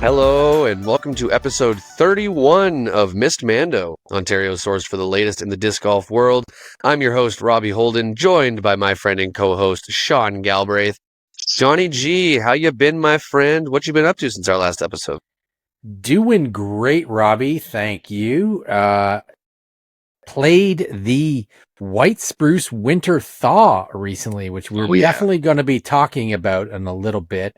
Hello and welcome to episode 31 of Missed Mando, Ontario's source for the latest in the disc golf world. I'm your host, Robbie Holden, joined by my friend and co-host, Sean Galbraith. Johnny G, how you been, my friend? What you been up to since our last episode? Doing great, Robbie. Thank you. Played the White Spruce Winter Thaw recently, which we're definitely going to be talking about in a little bit.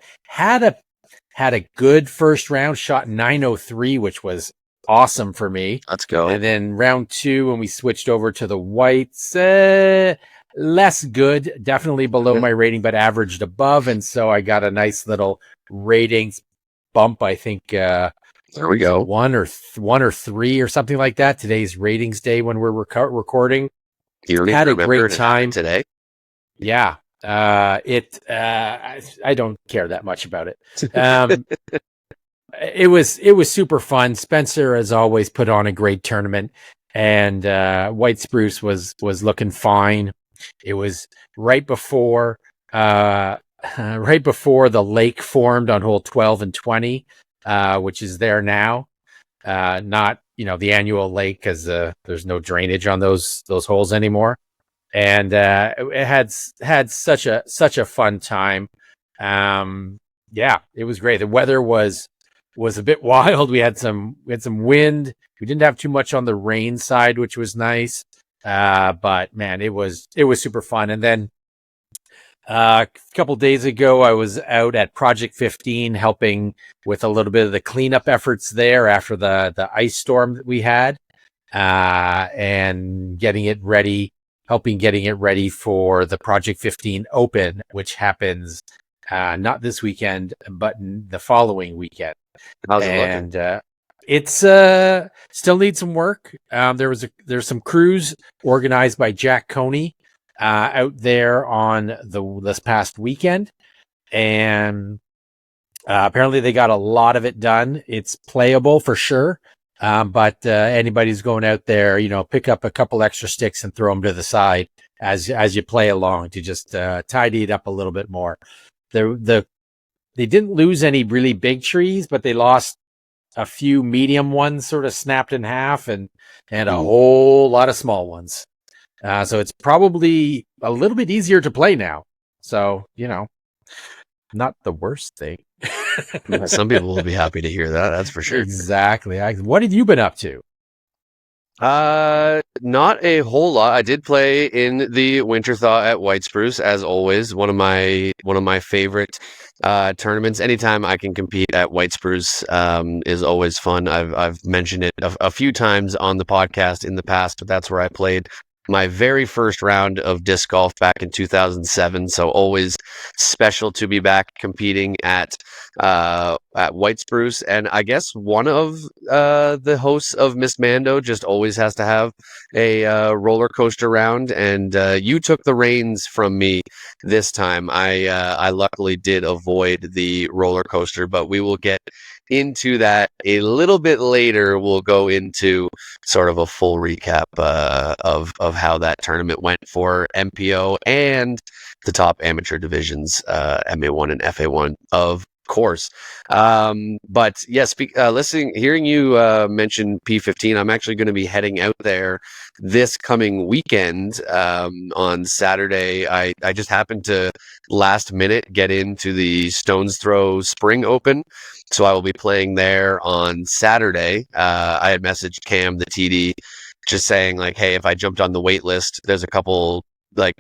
Had a good first round, shot 903, which was awesome for me. Let's go. And then round two, when we switched over to the whites, less good, definitely below my rating, but averaged above. And so I got a nice little ratings bump, I think. There we go. One or three or something like that. Today's ratings day when we're recording. You had a great time today. Yeah. I don't care that much about it. It was super fun. Spencer, as always, put on a great tournament, and White Spruce was looking fine. It was right before the lake formed on hole 12 and 20, which is there now. Not the annual lake, because there's no drainage on those holes anymore. And it had such a fun time. Yeah, it was great. The weather was a bit wild. We had some wind. We didn't have too much on the rain side, which was nice. But man, it was super fun. And then a couple days ago, I was out at Project 15 helping with a little bit of the cleanup efforts there after the ice storm that we had, and helping getting it ready for the Project 15 Open, which happens not this weekend, but the following weekend. How's it looking? It's still needs some work. There's some crews organized by Jack Coney out there on this past weekend, and apparently they got a lot of it done. It's playable for sure. But anybody's going out there, pick up a couple extra sticks and throw them to the side as you play along to just tidy it up a little bit more. They didn't lose any really big trees, but they lost a few medium ones, sort of snapped in half, and a whole lot of small ones. So it's probably a little bit easier to play now. So, not the worst thing. Some people will be happy to hear that. That's for sure. Exactly. What have you been up to? Not a whole lot. I did play in the Winter Thaw at White Spruce, as always. One of my favorite tournaments. Anytime I can compete at White Spruce is always fun. I've mentioned it a few times on the podcast in the past, but that's where I played my very first round of disc golf back in 2007. So always special to be back competing at White Spruce. And I guess one of the hosts of Miss Mando just always has to have a roller coaster round. And you took the reins from me this time. I luckily did avoid the roller coaster, but we will get into that a little bit later. We'll go into sort of a full recap of how that tournament went for MPO and the top amateur divisions, MA1 and FA1, of course. But yes, hearing you mention P15, I'm actually going to be heading out there this coming weekend. On Saturday, I just happened to last minute get into the Stones Throw Spring Open, so I will be playing there on Saturday. I had messaged Cam, the TD, just saying like, hey, if I jumped on the wait list, there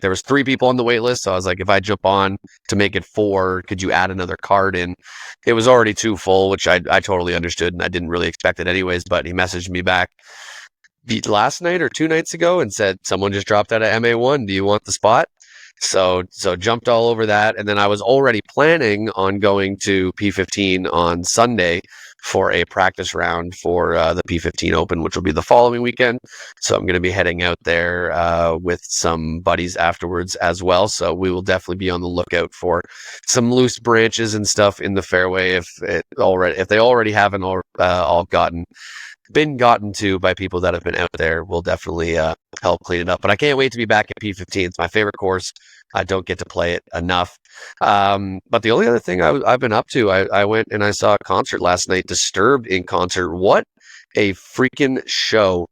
was 3 people on the wait list. So I was like, if I jump on to make it 4, could you add another card in? It was already too full, which I totally understood, and I didn't really expect it anyways. But he messaged me back last night or 2 nights ago and said, someone just dropped out of MA1. Do you want the spot? So jumped all over that. And then I was already planning on going to P15 on Sunday for a practice round for the P15 Open, which will be the following weekend. So I'm going to be heading out there with some buddies afterwards as well. So we will definitely be on the lookout for some loose branches and stuff in the fairway if they already haven't all been gotten to by people that have been out there. We'll definitely help clean it up. But I can't wait to be back at P15. It's my favorite course. I don't get to play it enough. But the only other thing I've been up to, I went and I saw a concert last night, Disturbed in concert. What a freaking show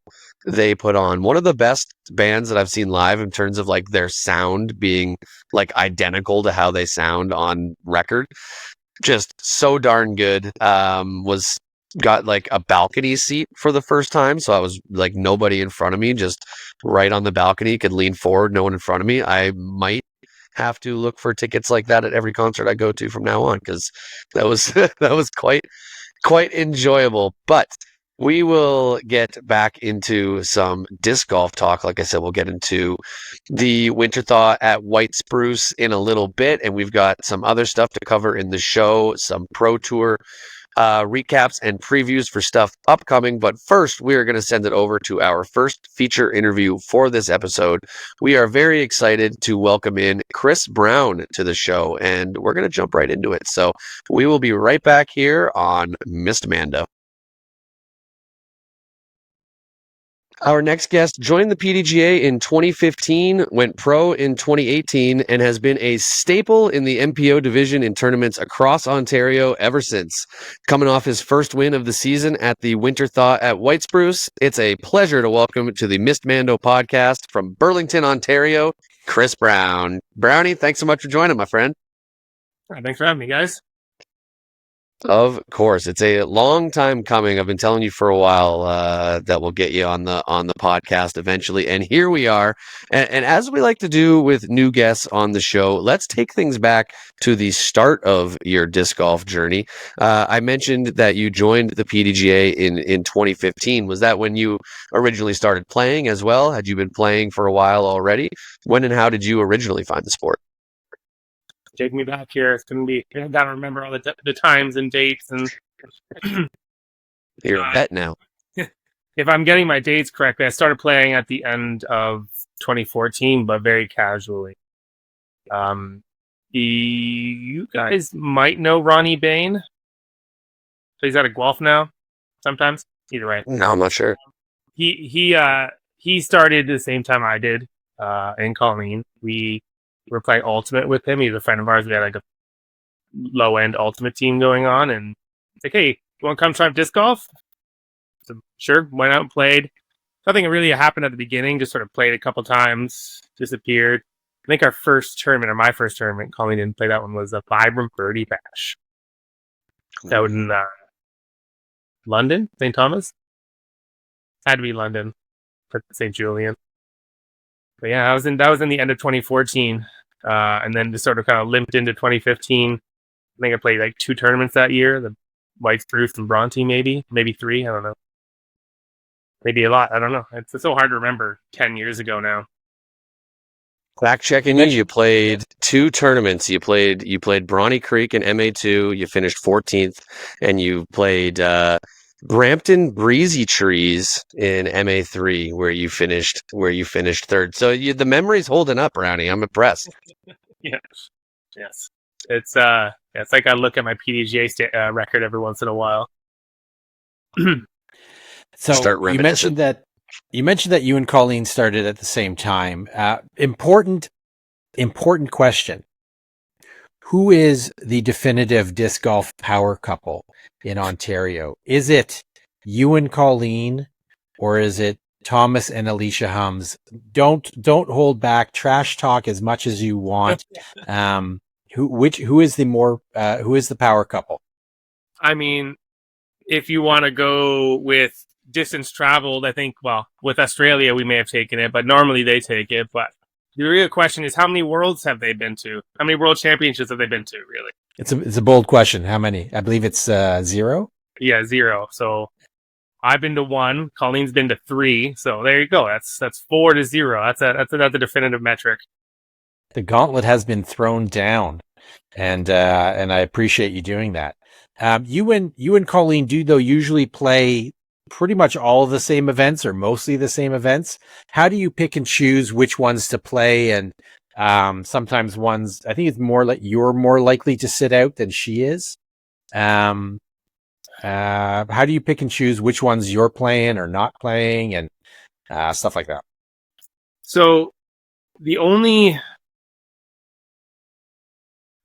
they put on. One of the best bands that I've seen live in terms of like their sound being like identical to how they sound on record. Just so darn good. Was got like a balcony seat for the first time, so I was like nobody in front of me, just right on the balcony, could lean forward, no one in front of me. I might have to look for tickets like that at every concert I go to from now on, because that was that was quite enjoyable. But we will get back into some disc golf talk. Like I said, we'll get into the Winter Thaw at White Spruce in a little bit, and we've got some other stuff to cover in the show, some Pro Tour recaps and previews for stuff upcoming. But first, we are going to send it over to our first feature interview for this episode. We are very excited to welcome in Chris Brown to the show, and we're going to jump right into it. So we will be right back here on Missed Mando. Our next guest joined the PDGA in 2015, went pro in 2018, and has been a staple in the MPO division in tournaments across Ontario ever since. Coming off his first win of the season at the Winter Thaw at White Spruce, it's a pleasure to welcome to the Missed Mando podcast from Burlington, Ontario, Chris Brown. Brownie, thanks so much for joining, my friend. Thanks for having me, guys. Of course, it's a long time coming. I've been telling you for a while that we'll get you on the podcast eventually, and here we are. And as we like to do with new guests on the show, let's take things back to the start of your disc golf journey. I mentioned that you joined the PDGA in 2015. Was that when you originally started playing as well? Had you been playing for a while already? When and how did you originally find the sport? Take me back here. It's going to be, I got to remember all the times and dates. And You're a vet now. If I'm getting my dates correctly, I started playing at the end of 2014, but very casually. You guys might know Ronnie Bain. So he's out of Guelph now, sometimes. Either way. No, I'm not sure. He started the same time I did in Colleen. We were playing Ultimate with him. He's a friend of ours. We had like a low-end Ultimate team going on. And it's like, hey, you want to come try disc golf? So, sure, went out and played. Nothing really happened at the beginning. Just sort of played a couple times, disappeared. I think our first tournament, or my first tournament, Colleen didn't play that one, was a Vibrant Birdie Bash. That was in London, St. Thomas. Had to be London for St. Julian. But yeah, that was in the end of 2014, and then just sort of kind of limped into 2015. I think I played like 2 tournaments that year: the White Spruce and Bronte, maybe 3. I don't know, maybe a lot. I don't know. It's so hard to remember 10 years ago now. Fact checking you played 2 tournaments. You played Brawny Creek in MA2. You finished 14th, and you played Brampton Breezy Trees in MA3, where you finished 3rd. So the memory's holding up, Brownie. I'm impressed. Yes. It's like I look at my PDGA record every once in a while. So you mentioned that you and Colleen started at the same time. Important question. Who is the definitive disc golf power couple in Ontario? Is it you and Colleen, or is it Thomas and Alicia Hums? Don't hold back. Trash talk as much as you want. Who is the power couple? I mean, if you want to go with distance traveled, I think, well, with Australia we may have taken it, but normally they take it. But the real question is, how many worlds have they been to? How many world championships have they been to, really? It's a bold question. How many? I believe it's 0. Yeah, 0. So I've been to 1. Colleen's been to 3. So there you go. That's 4 to 0. That's another definitive metric. The gauntlet has been thrown down, and I appreciate you doing that. You and Colleen do though usually play pretty much all of the same events, or mostly the same events. How do you pick and choose which ones to play? And sometimes ones, I think it's more like you're more likely to sit out than she is. How do you pick and choose which ones you're playing or not playing, and stuff like that? So the only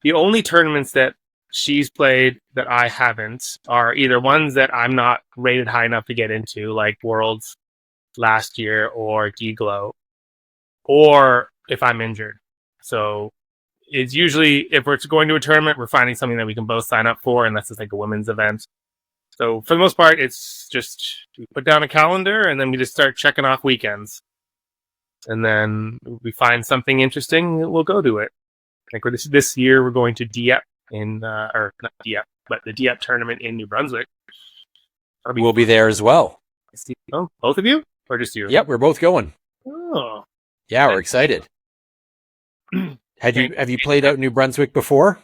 the only tournaments that she's played that I haven't are either ones that I'm not rated high enough to get into, like Worlds last year or D-Glow, or if I'm injured. So it's usually, if we're going to a tournament, we're finding something that we can both sign up for, unless it's like a women's event. So for the most part, it's just we put down a calendar and then we just start checking off weekends. And then we find something interesting, we'll go to it. Like this year, we're going to Dieppe in, or not Dieppe, but the Dieppe tournament in New Brunswick. We'll be there as well. Oh, both of you? Or just you? Yep, we're both going. Oh. Yeah, we're excited. Have you played out New Brunswick before?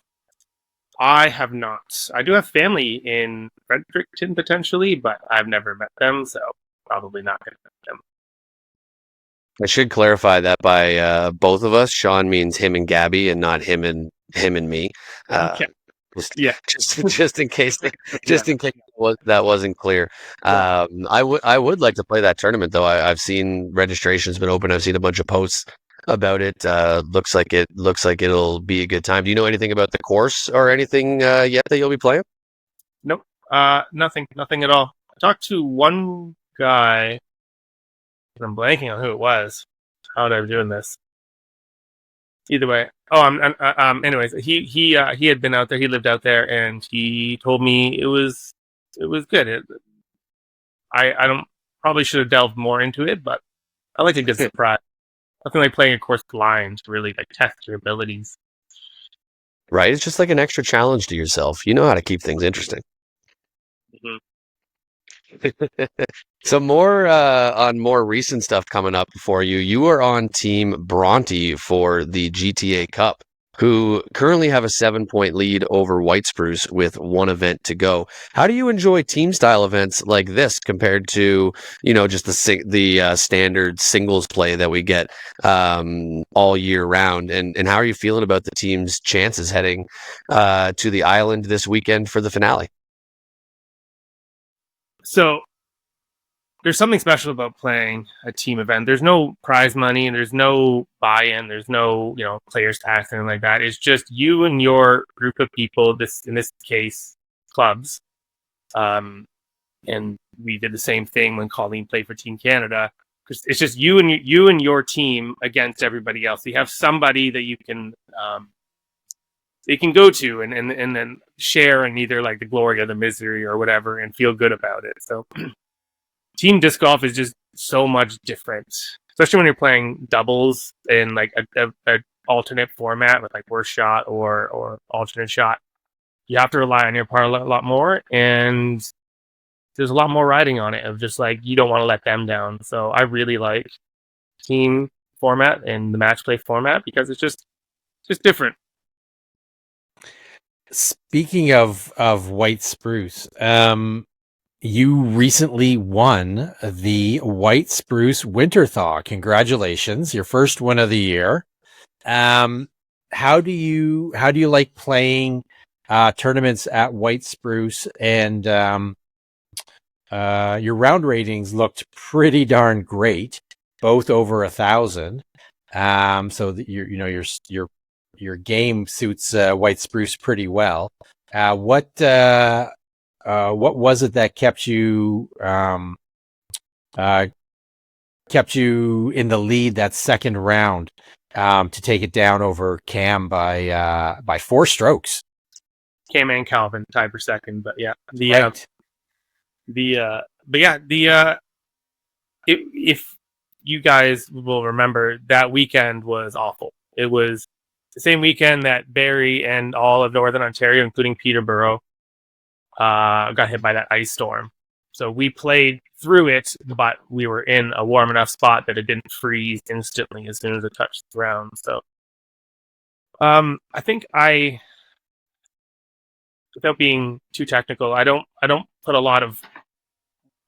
I have not. I do have family in Fredericton potentially, but I've never met them, so probably not going to meet them. I should clarify that by both of us, Sean means him and Gabby, and not him and me. Okay. Just in case, in case that wasn't clear. I would like to play that tournament though. I've seen registration's been open. I've seen a bunch of posts about it. Looks like it'll be a good time. Do you know anything about the course or anything yet that you'll be playing? Nope. Nothing at all. I talked to one guy. I'm blanking on who it was. How would I be doing this? Either way. Anyways, he had been out there. He lived out there, and he told me it was good. I don't probably should have delved more into it, but I like a good surprise. Nothing like playing a course blind to really like test your abilities. Right, it's just like an extra challenge to yourself. You know how to keep things interesting. Mm-hmm. So more on more recent stuff coming up for you. You are on Team Bronte for the GTA Cup, who currently have a 7-point lead over White Spruce with one event to go. How do you enjoy team style events like this compared to, just the standard singles play that we get all year round? And how are you feeling about the team's chances heading to the island this weekend for the finale? So there's something special about playing a team event. There's no prize money, and there's no buy-in. There's no, players tax, anything like that. It's just you and your group of people. In this case, clubs. And we did the same thing when Colleen played for Team Canada. Because it's just you and your team against everybody else. You have somebody that you can go to and then share in either like the glory or the misery or whatever, and feel good about it. So. Team disc golf is just so much different, especially when you're playing doubles in like a alternate format with like worst shot or alternate shot. You have to rely on your part a lot more, and there's a lot more riding on it of just like you don't want to let them down. So I really like team format and the match play format because it's just different. Speaking of White Spruce, you recently won the White Spruce Winter Thaw. Congratulations, your first win of the year. How do you like playing tournaments at White Spruce? And your round ratings looked pretty darn great, both over 1,000. So that your game suits White Spruce pretty well. What was it that kept you in the lead that second round to take it down over Cam by 4 strokes? Cam and Calvin tied for second, but yeah, if you guys will remember, that weekend was awful. It was the same weekend that Barrie and all of Northern Ontario, including Peterborough, got hit by that ice storm. So we played through it, but we were in a warm enough spot that it didn't freeze instantly as soon as it touched the ground. So I think without being too technical, I don't put a lot of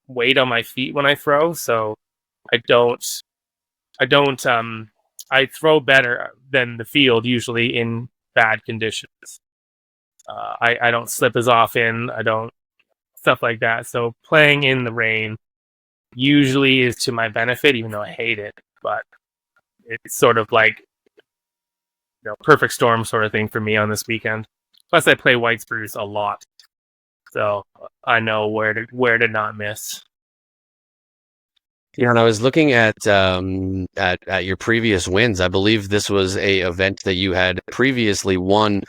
weight on my feet when I throw, so I throw better than the field usually in bad conditions. I don't slip as often. I don't stuff like that. So playing in the rain usually is to my benefit, even though I hate it. But it's sort of like perfect storm sort of thing for me on this weekend. Plus, I play White Spruce a lot, so I know where to not miss. Yeah, and I was looking at your previous wins. I believe this was a event that you had previously won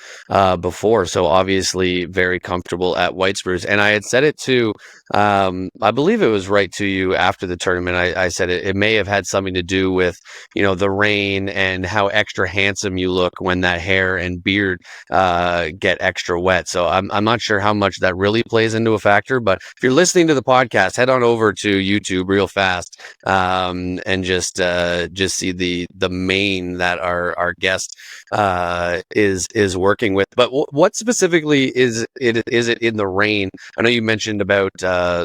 before, so obviously very comfortable at White Spruce. And I had said it to, I believe it was right to you after the tournament. I said it may have had something to do with the rain and how extra handsome you look when that hair and beard get extra wet. So I'm not sure how much that really plays into a factor, but if you're listening to the podcast, head on over to YouTube real fast and just see the mane that our guest is working with. But what specifically is it in the rain? I know you mentioned about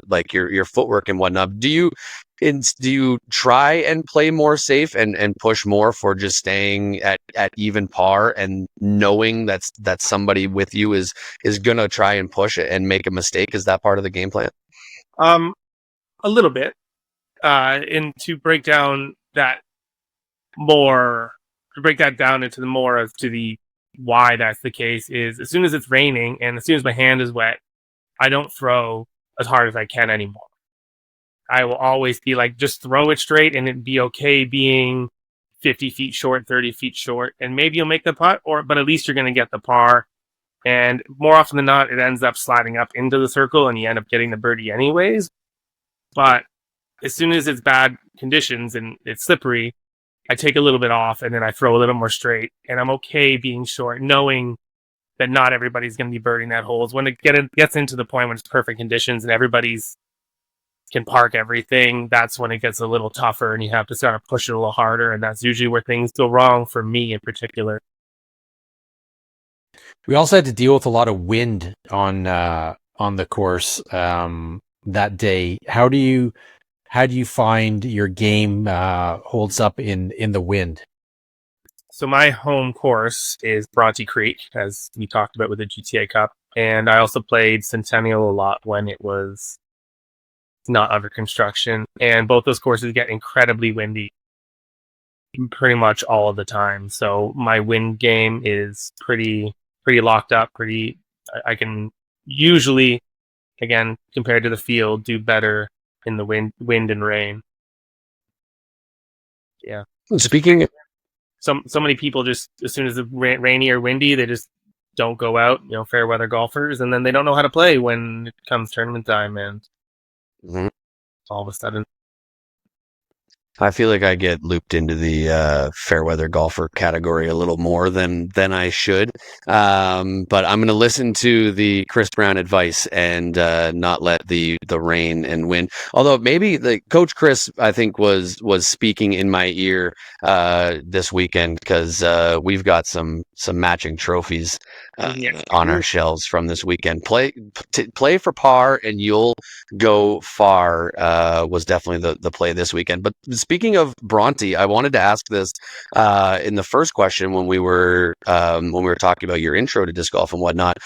like your footwork and whatnot. Do you try and play more safe and push more for just staying at even par and knowing that somebody with you is gonna try and push it and make a mistake? Is that part of the game plan? A little bit. And to break down that down into the more as to the why that's the case is as soon as it's raining and as soon as my hand is wet, I don't throw as hard as I can anymore. I will always be like, just throw it straight and it'd be okay being 50 feet short, 30 feet short, and maybe you'll make the putt, but at least you're going to get the par. And more often than not, it ends up sliding up into the circle and you end up getting the birdie anyways. But as soon as it's bad conditions and it's slippery, I take a little bit off and then I throw a little more straight. And I'm okay being short, knowing that not everybody's going to be birding that holes. When it gets into the point when it's perfect conditions and everybody's can park everything, that's when it gets a little tougher and you have to start pushing a little harder. And that's usually where things go wrong for me in particular. We also had to deal with a lot of wind on the course that day. How do you find your game holds up in the wind? So my home course is Bronte Creek, as we talked about with the GTA Cup, and I also played Centennial a lot when it was not under construction. And both those courses get incredibly windy pretty much all of the time. So my wind game is pretty locked up. I can usually, again, compared to the field, do better in the wind and rain. Yeah. Speaking so many people just, as soon as it's rainy or windy, they just don't go out, fair weather golfers, and then they don't know how to play when it comes tournament time, and all of a sudden. I feel like I get looped into the fair weather golfer category a little more than I should. But I'm going to listen to the Chris Brown advice and not let the rain and wind. Although maybe the Coach Chris, I think, was speaking in my ear this weekend because we've got some matching trophies on our shelves from this weekend. Play for par and you'll go far was definitely the play this weekend. But speaking of Bronte, I wanted to ask this in the first question when we were talking about your intro to disc golf and whatnot.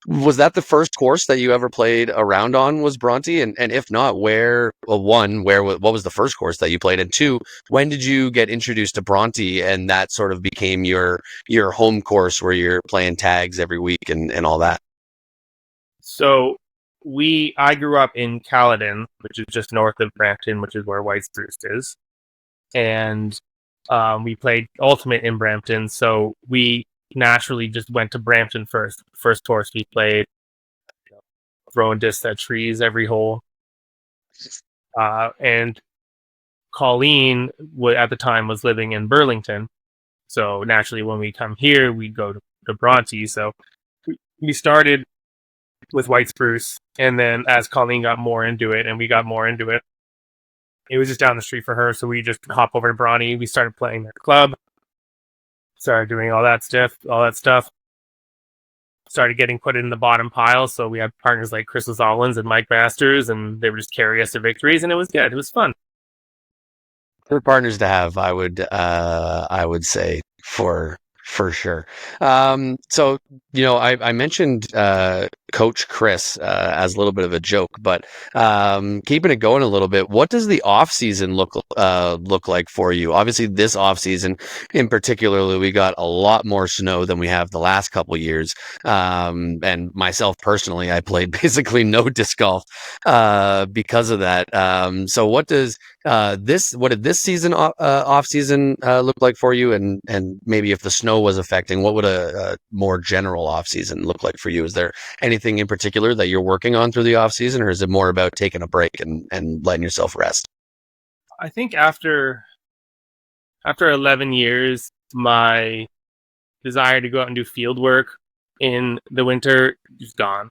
Was that the first course that you ever played around on? Was Bronte? And if not, what was the first course that you played? And two, when did you get introduced to Bronte and that sort of became your home course where you're playing tags every week and all that? So I grew up in Caledon, which is just north of Brampton, which is where White Spruce is. And we played Ultimate in Brampton, so we naturally just went to Brampton first. First course we played, throwing discs at trees every hole. And Colleen, at the time, was living in Burlington. So naturally, when we come here, we go to Bronte. So we started with White Spruce, and then as Colleen got more into it, and we got more into it, it was just down the street for her. So we just hop over to Bronte. We started playing their club, started doing all that stuff. Started getting put in the bottom pile. So we had partners like Chris Ollins and Mike Masters, and they would just carry us to victories, and it was good. It was fun. Good partners to have, I would say, for For sure. So, I mentioned Coach Chris as a little bit of a joke, but keeping it going a little bit, what does the off season look like for you? Obviously, this off season, in particularly, we got a lot more snow than we have the last couple years. And myself personally, I played basically no disc golf because of that. So, what did this season off season look like for you? And maybe if the snow was affecting, what would a more general off season look like for you? Is there anything in particular that you're working on through the off season, or is it more about taking a break and letting yourself rest? I think after 11 years, my desire to go out and do field work in the winter is gone.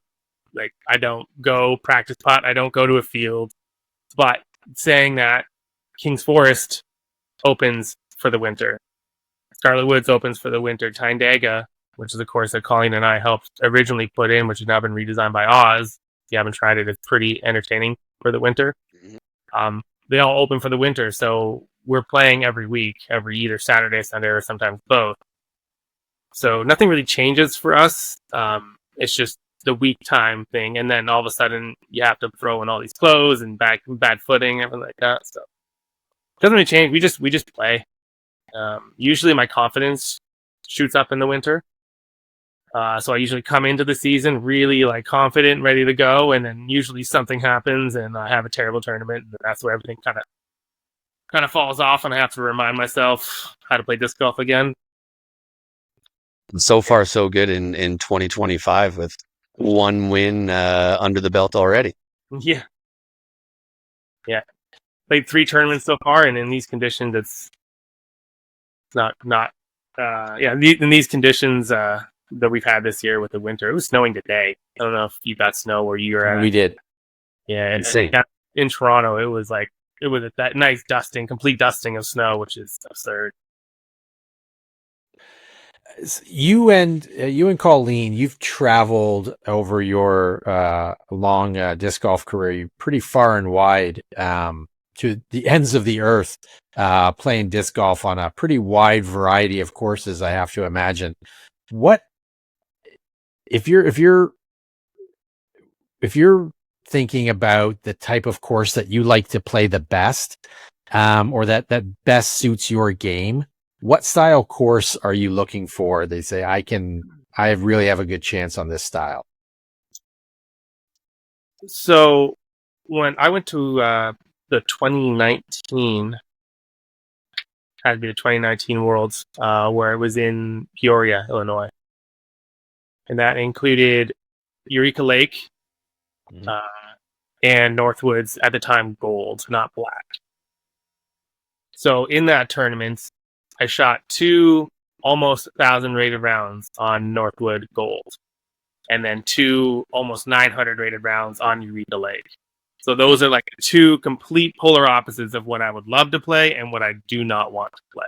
Like, I don't go practice putt. I don't go to a field. But saying that, King's Forest opens for the winter. Scarlet Woods opens for the winter. Tyndega, which is a course that Colleen and I helped originally put in, which has now been redesigned by Oz. If you haven't tried it, it's pretty entertaining for the winter. They all open for the winter, so we're playing every week, every either Saturday, Sunday, or sometimes both. So nothing really changes for us. It's just the week time thing, and then all of a sudden you have to throw in all these clothes and bad footing, everything like that. So it doesn't really change. We just play. Usually my confidence shoots up in the winter. So I usually come into the season really like confident, ready to go, and then usually something happens and I have a terrible tournament, and that's where everything kind of falls off, and I have to remind myself how to play disc golf again. So far, so good in 2025 with one win under the belt already. Yeah. Played 3 tournaments so far, and in these conditions, it's not. In these conditions that we've had this year with the winter, it was snowing today. I don't know if you got snow where you're at. We did. Yeah, and in Toronto, it was that nice complete dusting of snow, which is absurd. You and Colleen, you've traveled over your long disc golf career pretty far and wide to the ends of the earth, playing disc golf on a pretty wide variety of courses, I have to imagine. What if you're thinking about the type of course that you like to play the best, or that best suits your game? What style course are you looking for? They say, I really have a good chance on this style. So when I went to the 2019, had to be the 2019 Worlds, where it was in Peoria, Illinois. And that included Eureka Lake, and Northwoods, at the time gold, not black. So in that tournament, I shot 2 almost 1,000 rated rounds on Northwood gold, and then 2 almost 900 rated rounds on Eureka Lake. So those are like 2 complete polar opposites of what I would love to play and what I do not want to play.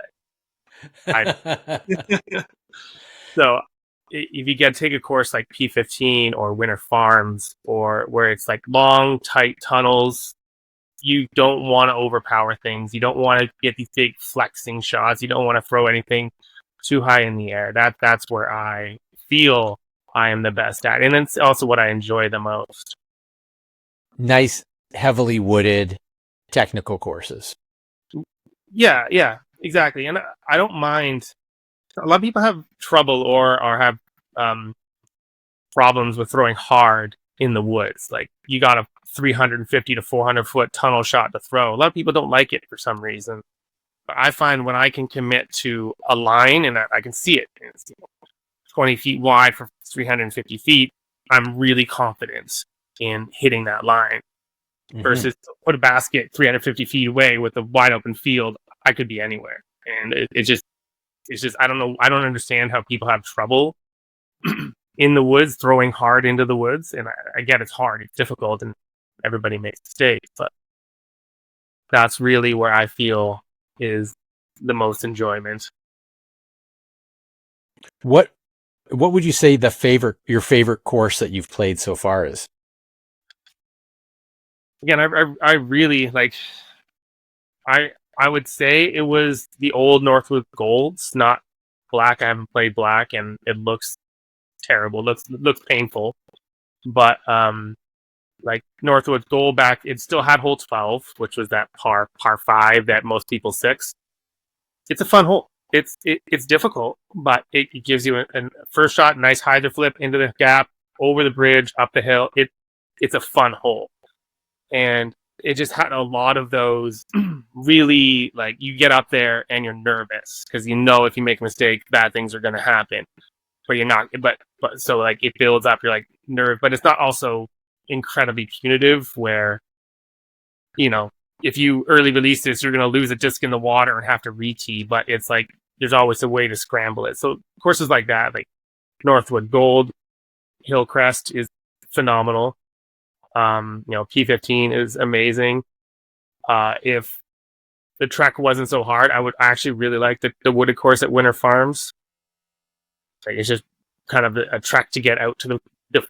So if you take a course like P15 or Winter Farms, or where it's like long, tight tunnels, you don't want to overpower things. You don't want to get these big flexing shots. You don't want to throw anything too high in the air. That's where I feel I am the best at. And it's also what I enjoy the most. Nice, heavily wooded, technical courses. Yeah, exactly. And I don't mind. A lot of people have trouble or have problems with throwing hard in the woods. Like, you got a 350 to 400 foot tunnel shot to throw. A lot of people don't like it for some reason. But I find when I can commit to a line and I can see it, it's 20 feet wide for 350 feet, I'm really confident in hitting that line. Versus put a basket 350 feet away with a wide open field, I could be anywhere. And it's just I don't know. I don't understand how people have trouble in the woods, throwing hard into the woods. And I get it's hard, it's difficult, and everybody makes mistakes. But that's really where I feel is the most enjoyment. What would you say your favorite course that you've played so far is? Again, I really like. I would say it was the old Northwood Golds, not Black. I haven't played Black, and it looks terrible. Looks painful. But like Northwood Gold back, it still had hole 12, which was that par 5 that most people six. It's a fun hole. It's difficult, but it gives you a first shot, nice hyzer flip into the gap, over the bridge, up the hill. It's a fun hole, and it just had a lot of those really, like, you get up there and you're nervous because you know if you make a mistake, bad things are going to happen. But you're not. But so like it builds up. You're like nerve, but it's not also incredibly punitive where, you know, if you early release this, you're going to lose a disc in the water and have to re-tee, but it's like there's always a way to scramble it. So courses like that, like Northwood Gold, Hillcrest is phenomenal. You know, P15 is amazing. If the trek wasn't so hard, I would actually really like the wooded course at Winter Farms. Like, it's just kind of a trek to get out to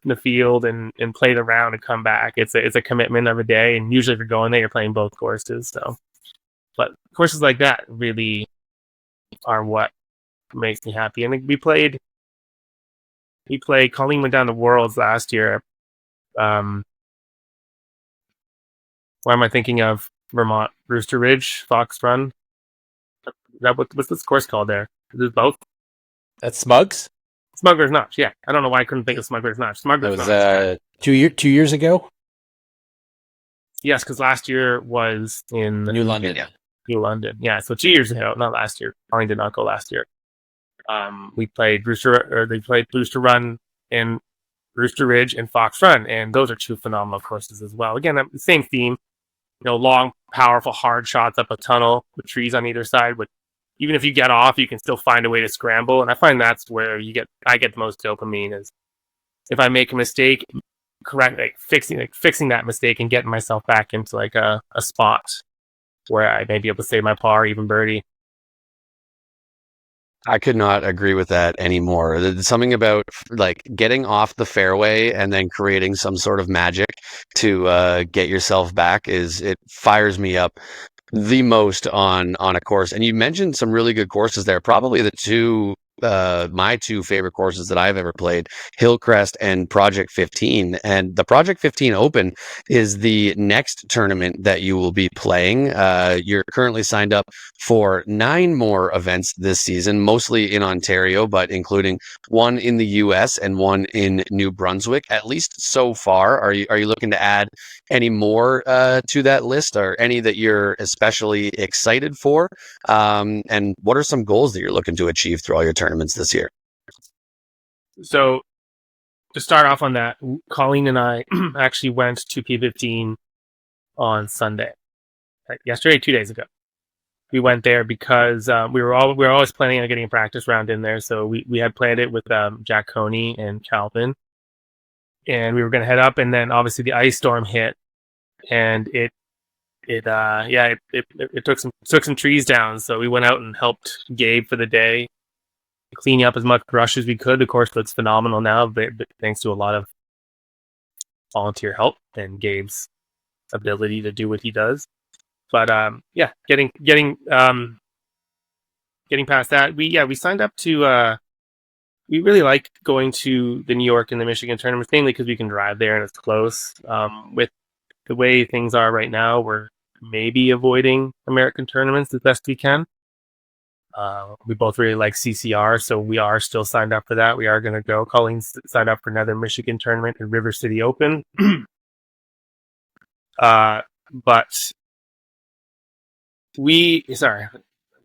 the field and play the round and come back. It's a commitment of a day, and usually if you're going there, you're playing both courses. So, but courses like that really are what makes me happy. And we played. Colleen went down to Worlds last year. Why am I thinking of Vermont? Rooster Ridge, Fox Run. What's this course called there? Is it both? That's Smugs? Smuggler's Notch, yeah. I don't know why I couldn't think of Smuggler's Notch. Smuggler's Notch. That was 2 years ago? Yes, because last year was in New London. Yeah. New London. Yeah, so 2 years ago, not last year. Colleen did not go last year. They played Rooster Run in Rooster Ridge and Fox Run, and those are two phenomenal courses as well. Again, same theme. You know, long, powerful, hard shots up a tunnel with trees on either side. But even if you get off, you can still find a way to scramble. And I find that's where I get the most dopamine, is if I make a mistake, fixing that mistake and getting myself back into like a spot where I may be able to save my par, even birdie. I could not agree with that anymore. There's something about like getting off the fairway and then creating some sort of magic to get yourself back it fires me up the most on a course. And you mentioned some really good courses there. Probably my two favorite courses that I've ever played, Hillcrest and Project 15. And the Project 15 Open is the next tournament that you will be playing. You're currently signed up for 9 more events this season, mostly in Ontario, but including one in the US and one in New Brunswick, at least so far. Are you looking to add any more to that list, or any that you're especially excited for? And what are some goals that you're looking to achieve through all your tournaments this year? So to start off on that, Colleen and I actually went to P15 on Sunday. Yesterday, 2 days ago. We went there because we were always planning on getting a practice round in there. So we had planned it with Jack Coney and Calvin, and we were going to head up, and then obviously the ice storm hit, and it took some trees down. So we went out and helped Gabe for the day, cleaning up as much brush as we could. Of course, it's phenomenal now, but thanks to a lot of volunteer help and Gabe's ability to do what he does. But getting past that, we signed up to. We really like going to the New York and the Michigan tournaments, mainly because we can drive there and it's close. With the way things are right now, we're maybe avoiding American tournaments as best we can. We both really like CCR, so we are still signed up for that. We are going to go. Colleen's signed up for another Michigan tournament in River City Open. But I'm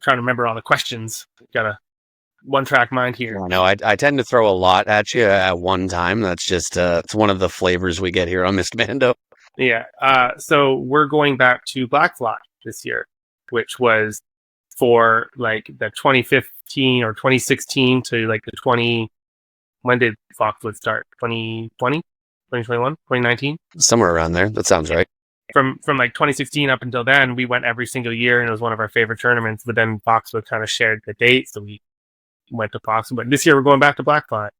trying to remember all the questions. Got a one-track mind here. No, I tend to throw a lot at you at one time. That's just it's one of the flavors we get here on Mr. Mando. Yeah. So we're going back to Blackfly this year, which was for like the 2015 or 2016 to like the 20. When did Foxwood start? 2020, 2021, 2019? Somewhere around there. That sounds right. From like 2016 up until then, we went every single year, and it was one of our favorite tournaments. But then Foxwood kind of shared the date, so we went to Foxwood. But this year we're going back to Blackfly,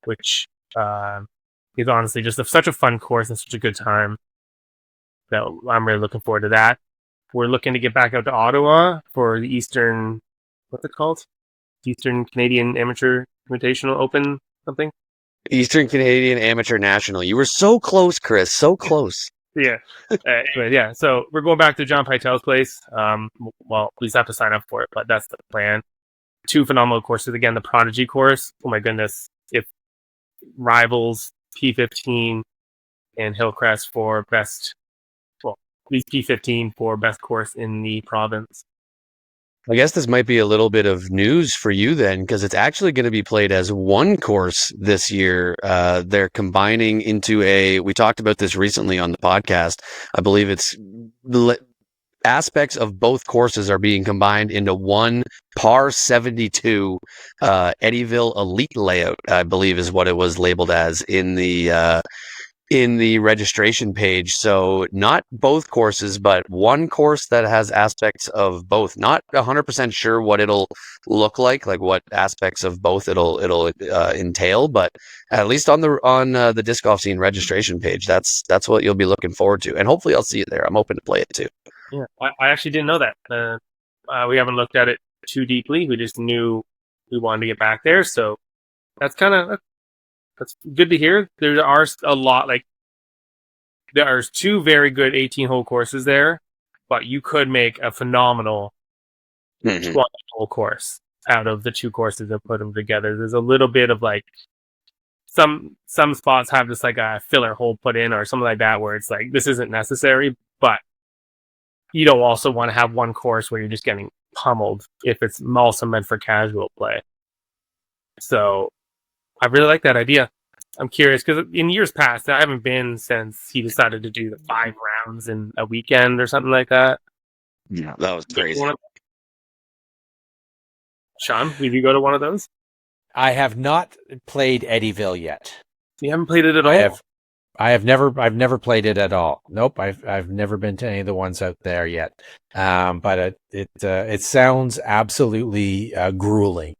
which is honestly just such a fun course and such a good time that I'm really looking forward to that. We're looking to get back out to Ottawa for the Eastern, what's it called? Eastern Canadian Amateur Invitational Open something. Eastern Canadian Amateur National. You were so close, Chris. So close. Yeah. Anyway, yeah. So we're going back to John Pytel's place. Well, we just have to sign up for it, but that's the plan. 2 phenomenal courses. Again, the Prodigy course. Oh my goodness. If rivals P15 and Hillcrest for best, well, at least P15 for best course in the province. I guess this might be a little bit of news for you then, because it's actually going to be played as one course this year. They're combining into we talked about this recently on the podcast. I believe it's aspects of both courses are being combined into one par 72 Eddyville Elite layout, I believe is what it was labeled as in the registration page. So not both courses, but one course that has aspects of both. Not 100% sure what it'll look like what aspects of both it'll entail, but at least on the disc golf scene registration page, that's what you'll be looking forward to, and hopefully I'll see it there. I'm hoping to play it too. Yeah, I actually didn't know that. We haven't looked at it too deeply. We just knew we wanted to get back there, so that's good to hear. There are a lot, there's 2 very good 18-hole courses there, but you could make a phenomenal 20-hole course out of the 2 courses and put them together. There's a little bit of some spots have just a filler hole put in or something like that where it's this isn't necessary, but you don't also want to have one course where you're just getting pummeled if it's also meant for casual play. So I really like that idea. I'm curious because in years past, I haven't been since he decided to do the 5 rounds in a weekend or something like that. Yeah, that was crazy. Sean, did you go to one of those? I have not played Eddyville yet. You haven't played it at all? I've never played it at all. Nope, I've never been to any of the ones out there yet. But it sounds absolutely grueling.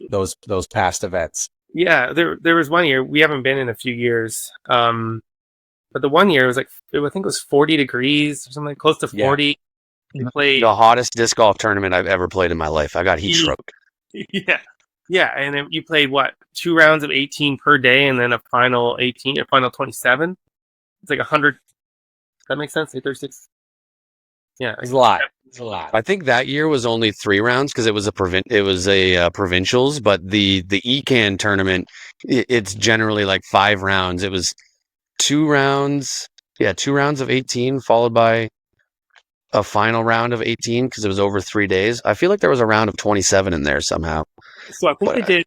Those past events. Yeah, there was one year we haven't been in a few years. But the one year was I think it was 40 degrees or something close to 40. Yeah. Played the hottest disc golf tournament I've ever played in my life. I got heat stroke. Yeah, and then you played 2 rounds of 18 per day, and then a final 18 or final 27. It's 100. Does that make sense? 36. Yeah, it's a lot. It's a lot. I think that year was only 3 rounds because it was a provincials, but the ECAN tournament, it's generally 5 rounds. It was 2 rounds. Yeah, 2 rounds of 18 followed by a final round of 18 because it was over 3 days. I feel like there was a round of 27 in there somehow. So I think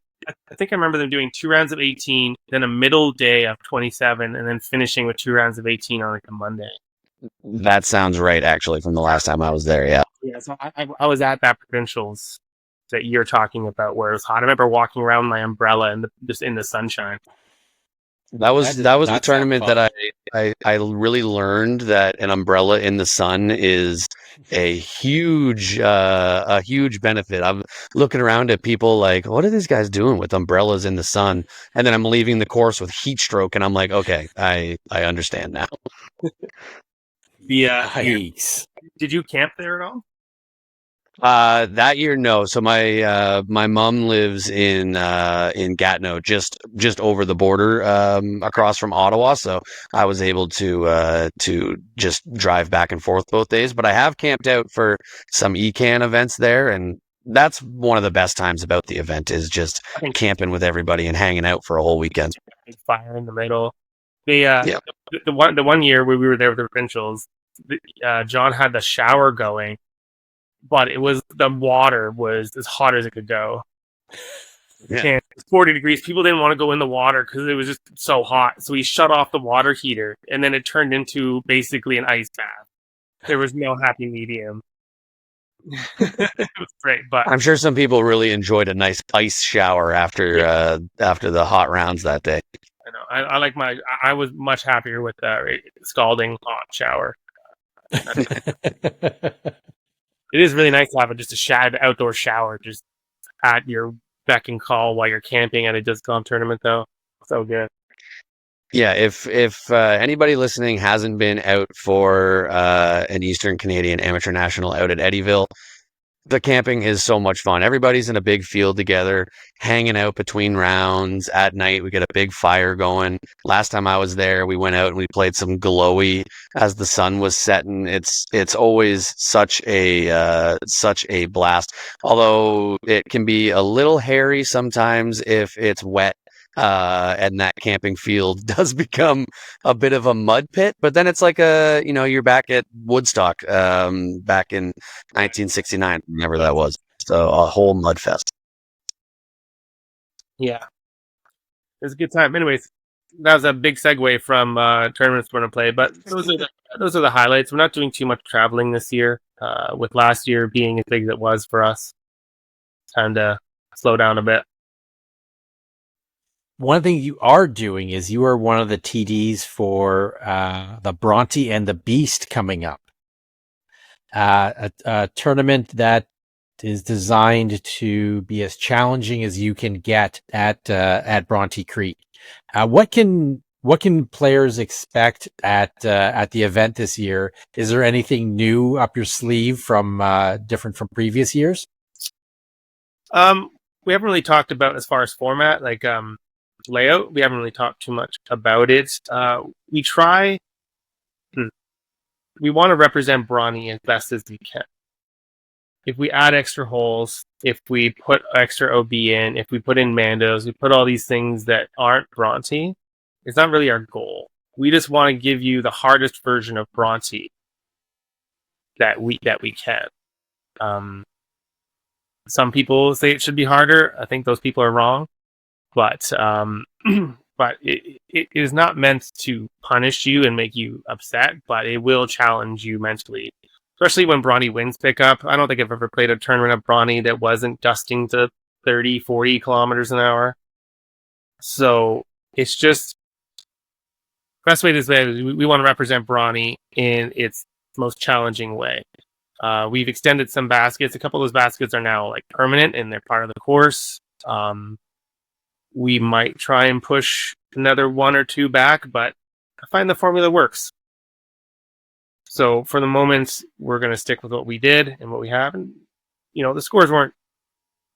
I think I remember them doing 2 rounds of 18, then a middle day of 27, and then finishing with 2 rounds of 18 on a Monday. That sounds right, actually, from the last time I was there. Yeah. Yeah. So I was at that provincials that you're talking about where it was hot. I remember walking around my umbrella just in the sunshine. That was the tournament that I really learned that an umbrella in the sun is a huge benefit. I'm looking around at people what are these guys doing with umbrellas in the sun? And then I'm leaving the course with heat stroke, and I'm like, okay, I understand now. Yikes. Did you camp there at all? That year, no. So my mom lives in Gatineau, just over the border, across from Ottawa. So I was able to just drive back and forth both days. But I have camped out for some ECAN events there, and that's one of the best times about the event is just camping with everybody and hanging out for a whole weekend. Fire in the middle. The one year where we were there with the provincials, John had the shower going. But the water was as hot as it could go. Yeah. And it was 40 degrees. People didn't want to go in the water because it was just so hot. So he shut off the water heater, and then it turned into basically an ice bath. There was no happy medium. It was great, but I'm sure some people really enjoyed a nice ice shower after the hot rounds that day. I know. I was much happier with scalding hot shower. It is really nice to have just a shad outdoor shower just at your beck and call while you're camping at a disc golf tournament, though. So good. Yeah, if anybody listening hasn't been out for an Eastern Canadian Amateur National out at Eddyville, the camping is so much fun. Everybody's in a big field together, hanging out between rounds. At night, we get a big fire going. Last time I was there, we went out and we played some glowy as the sun was setting. It's always such a blast. Although it can be a little hairy sometimes if it's wet. And that camping field does become a bit of a mud pit, but then it's like you're back at Woodstock, back in 1969, whenever that was. So a whole mud fest. Yeah, it was a good time. Anyways, that was a big segue from tournaments we're gonna play, but those are the highlights. We're not doing too much traveling this year. With last year being as big as it was for us, time to slow down a bit. One thing you are doing is you are one of the TDs for the Bronte and the Beast coming up. A tournament that is designed to be as challenging as you can get at Bronte Creek. What can players expect at the event this year? Is there anything new up your sleeve from different from previous years? We haven't really talked about as far as format, like layout. We haven't really talked too much about it. We want to represent Bronte as best as we can. If we add extra holes, if we put extra OB in, if we put in Mandos, we put all these things that aren't Bronte, it's not really our goal. We just want to give you the hardest version of Bronte that we can. Some people say it should be harder. I think those people are wrong. But it is not meant to punish you and make you upset, but it will challenge you mentally. Especially when Bronte winds pick up. I don't think I've ever played a tournament of Bronte that wasn't dusting to 30, 40 kilometers an hour. So it's just best way to say it is we want to represent Bronte in its most challenging way. We've extended some baskets. A couple of those baskets are now like permanent and they're part of the course. We might try and push another one or two back, but I find the formula works. So for the moment, we're going to stick with what we did and what we have. And, the scores weren't,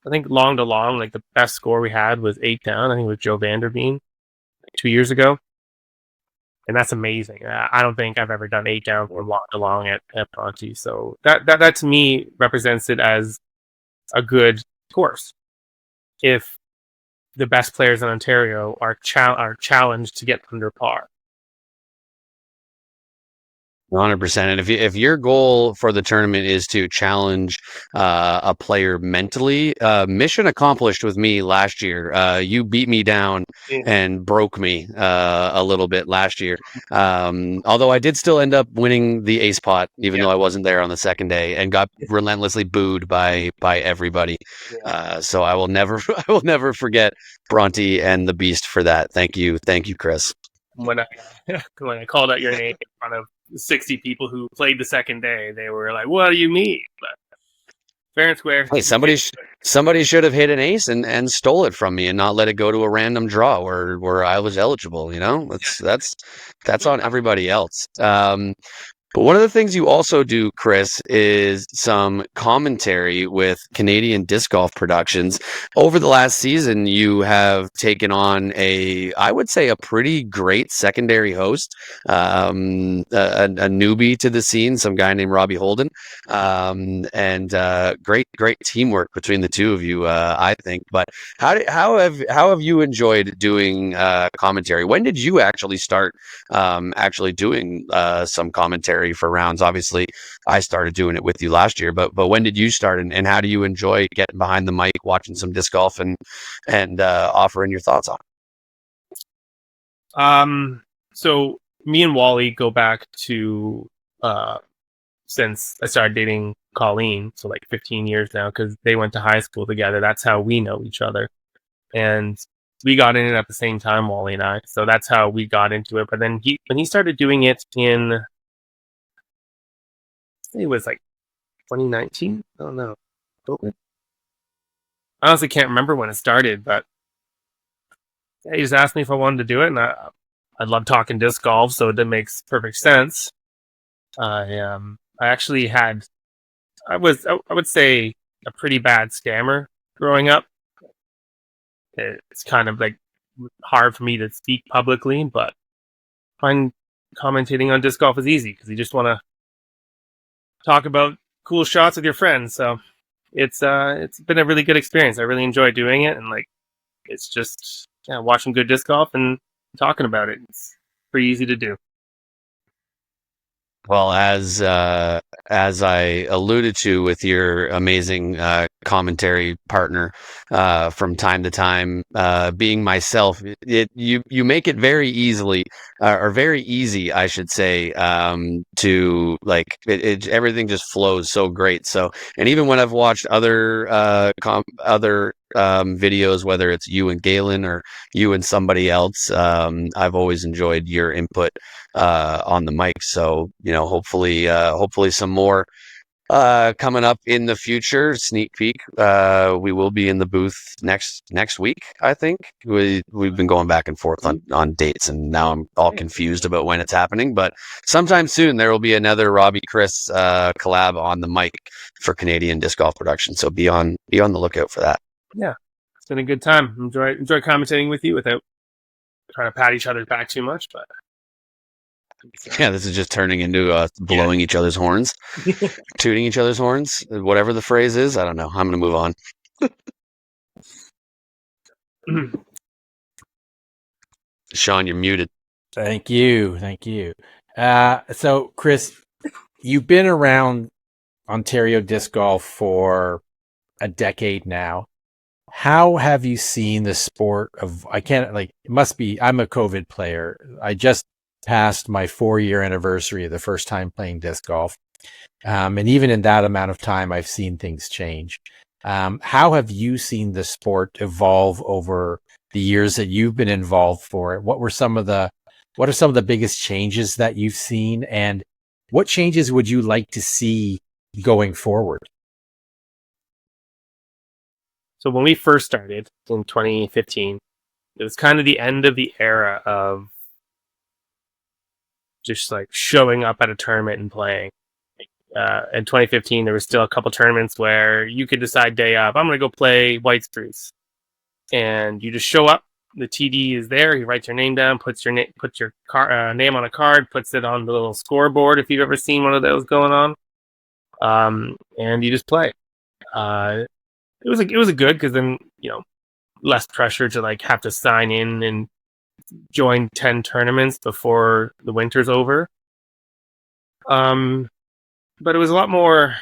I think, long to long. Like the best score we had was 8 down. I think it was Joe Vanderveen 2 years ago. And that's amazing. I don't think I've ever done 8 down or long to long at Bronte. So that to me represents it as a good course. If the best players in Ontario are challenged to get under par. 100%. And if your goal for the tournament is to challenge a player mentally, mission accomplished with me last year. You beat me down and broke me a little bit last year. Although I did still end up winning the ace pot, even though I wasn't there on the second day, and got relentlessly booed by everybody. So I will never forget Bronte and the Beast for that. Thank you, Chris. When I called out your name in front of 60 people who played the second day, they were like, "What do you mean?" But fair and square. Hey, somebody should have hit an ace and stole it from me and not let it go to a random draw where I was eligible. That's on everybody else. But one of the things you also do, Chris, is some commentary with Canadian Disc Golf Productions. Over the last season, you have taken on I would say, a pretty great secondary host, a newbie to the scene, some guy named Robbie Holden, and great teamwork between the two of you, I think. But how have you enjoyed doing commentary? When did you actually start doing some commentary for rounds? Obviously, I started doing it with you last year, but when did you start, and how do you enjoy getting behind the mic, watching some disc golf, and offering your thoughts on? So me and Wally go back to since I started dating Colleen, so like 15 years now, because they went to high school together. That's how we know each other, and we got in it at the same time, Wally and I. So that's how we got into it. But then when he started doing it in, it was like 2019. I don't know. I honestly can't remember when it started, but he just asked me if I wanted to do it, and I love talking disc golf, so it makes perfect sense. I actually had, I would say a pretty bad scammer growing up. It's kind of like hard for me to speak publicly, but I find commentating on disc golf is easy because you just want to talk about cool shots with your friends. So it's been a really good experience. I really enjoy doing it, and like it's just watching good disc golf and talking about it. It's pretty easy to do. Well, as I alluded to with your amazing commentary partner from time to time, being myself, you make it very easily or very easy, I should say, to like everything just flows so great. So, and even when I've watched other videos, whether it's you and Galen or you and somebody else, I've always enjoyed your input on the mic. So, hopefully some more coming up in the future. Sneak peek. We will be in the booth next week, I think. We've been going back and forth on dates, and now I'm all confused about when it's happening. But sometime soon there will be another Robbie Chris collab on the mic for Canadian Disc Golf Production. So be on the lookout for that. Yeah, it's been a good time. Enjoy commentating with you without trying to pat each other back too much, but yeah, this is just turning into blowing each other's horns, tooting each other's horns, whatever the phrase is. I don't know. I'm going to move on. Sean, you're muted. Thank you. So, Chris, you've been around Ontario disc golf for a decade now. How have you seen the sport of, it must be, I'm a COVID player. I just passed my 4-year anniversary of the first time playing disc golf. And even in that amount of time, I've seen things change. How have you seen the sport evolve over the years that you've been involved for it? What are some of the biggest changes that you've seen, and what changes would you like to see going forward? So when we first started in 2015, it was kind of the end of the era of just like showing up at a tournament and playing. In 2015, there was still a couple tournaments where you could decide day of, I'm going to go play White Spruce. And you just show up. The TD is there. He writes your name down, puts your name on a card, puts it on the little scoreboard if you've ever seen one of those going on. And you just play. It was a good, because then, less pressure to like have to sign in and join 10 tournaments before the winter's over. But it was a lot more,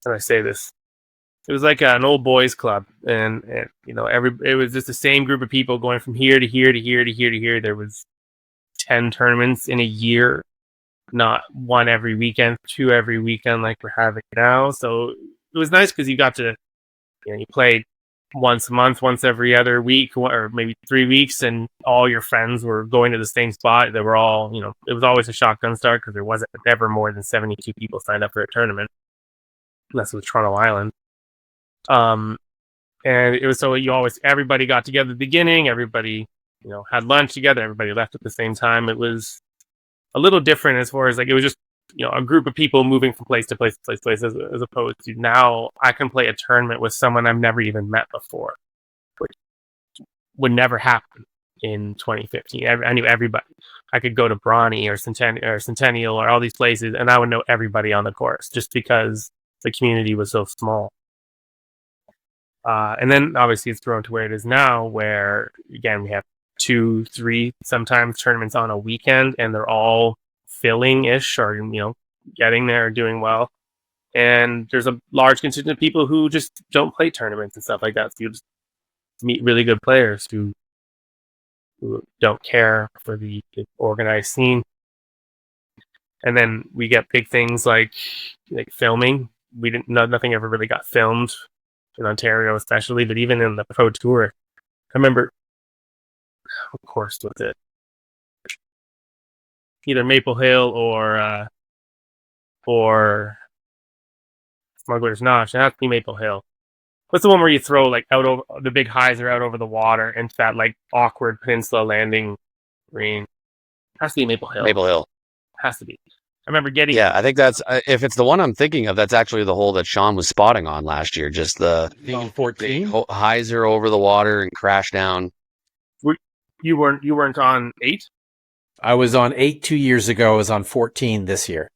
how do I say this? It was like an old boys club, and it was just the same group of people going from here to here to here to here to here. There was 10 tournaments in a year, not one every weekend, 2 every weekend like we're having now. So it was nice because you got to, you played once a month, once every other week, or maybe 3 weeks, and all your friends were going to the same spot. They were all, it was always a shotgun start because there wasn't ever more than 72 people signed up for a tournament, unless it was Toronto Island. And it was so everybody got together at the beginning, everybody, had lunch together, everybody left at the same time. It was a little different as far as like, it was just, a group of people moving from place to place to place to place, as opposed to now I can play a tournament with someone I've never even met before, which would never happen in 2015. I knew everybody. I could go to Brawny or Centennial or all these places, and I would know everybody on the course just because the community was so small. And then obviously it's grown to where it is now, where again we have 2, 3 sometimes tournaments on a weekend, and they're all filling-ish, or getting there, doing well. And there's a large contingent of people who just don't play tournaments and stuff like that. So you just meet really good players who don't care for the organized scene. And then we get big things like filming. Nothing ever really got filmed in Ontario, especially, but even in the Pro Tour. I remember, of course, with it, either Maple Hill or Smuggler's Notch. It has to be Maple Hill. What's the one where you throw like out over the big highs are out over the water into that like awkward peninsula landing green? Has to be Maple Hill. Maple Hill. Has to be. I remember getting. Yeah, I think that's if it's the one I'm thinking of, that's actually the hole that Sean was spotting on last year. Just the In 14? hyzer over the water and crash down. You weren't on 8? I was on 8 2 years ago. I was on 14 this year.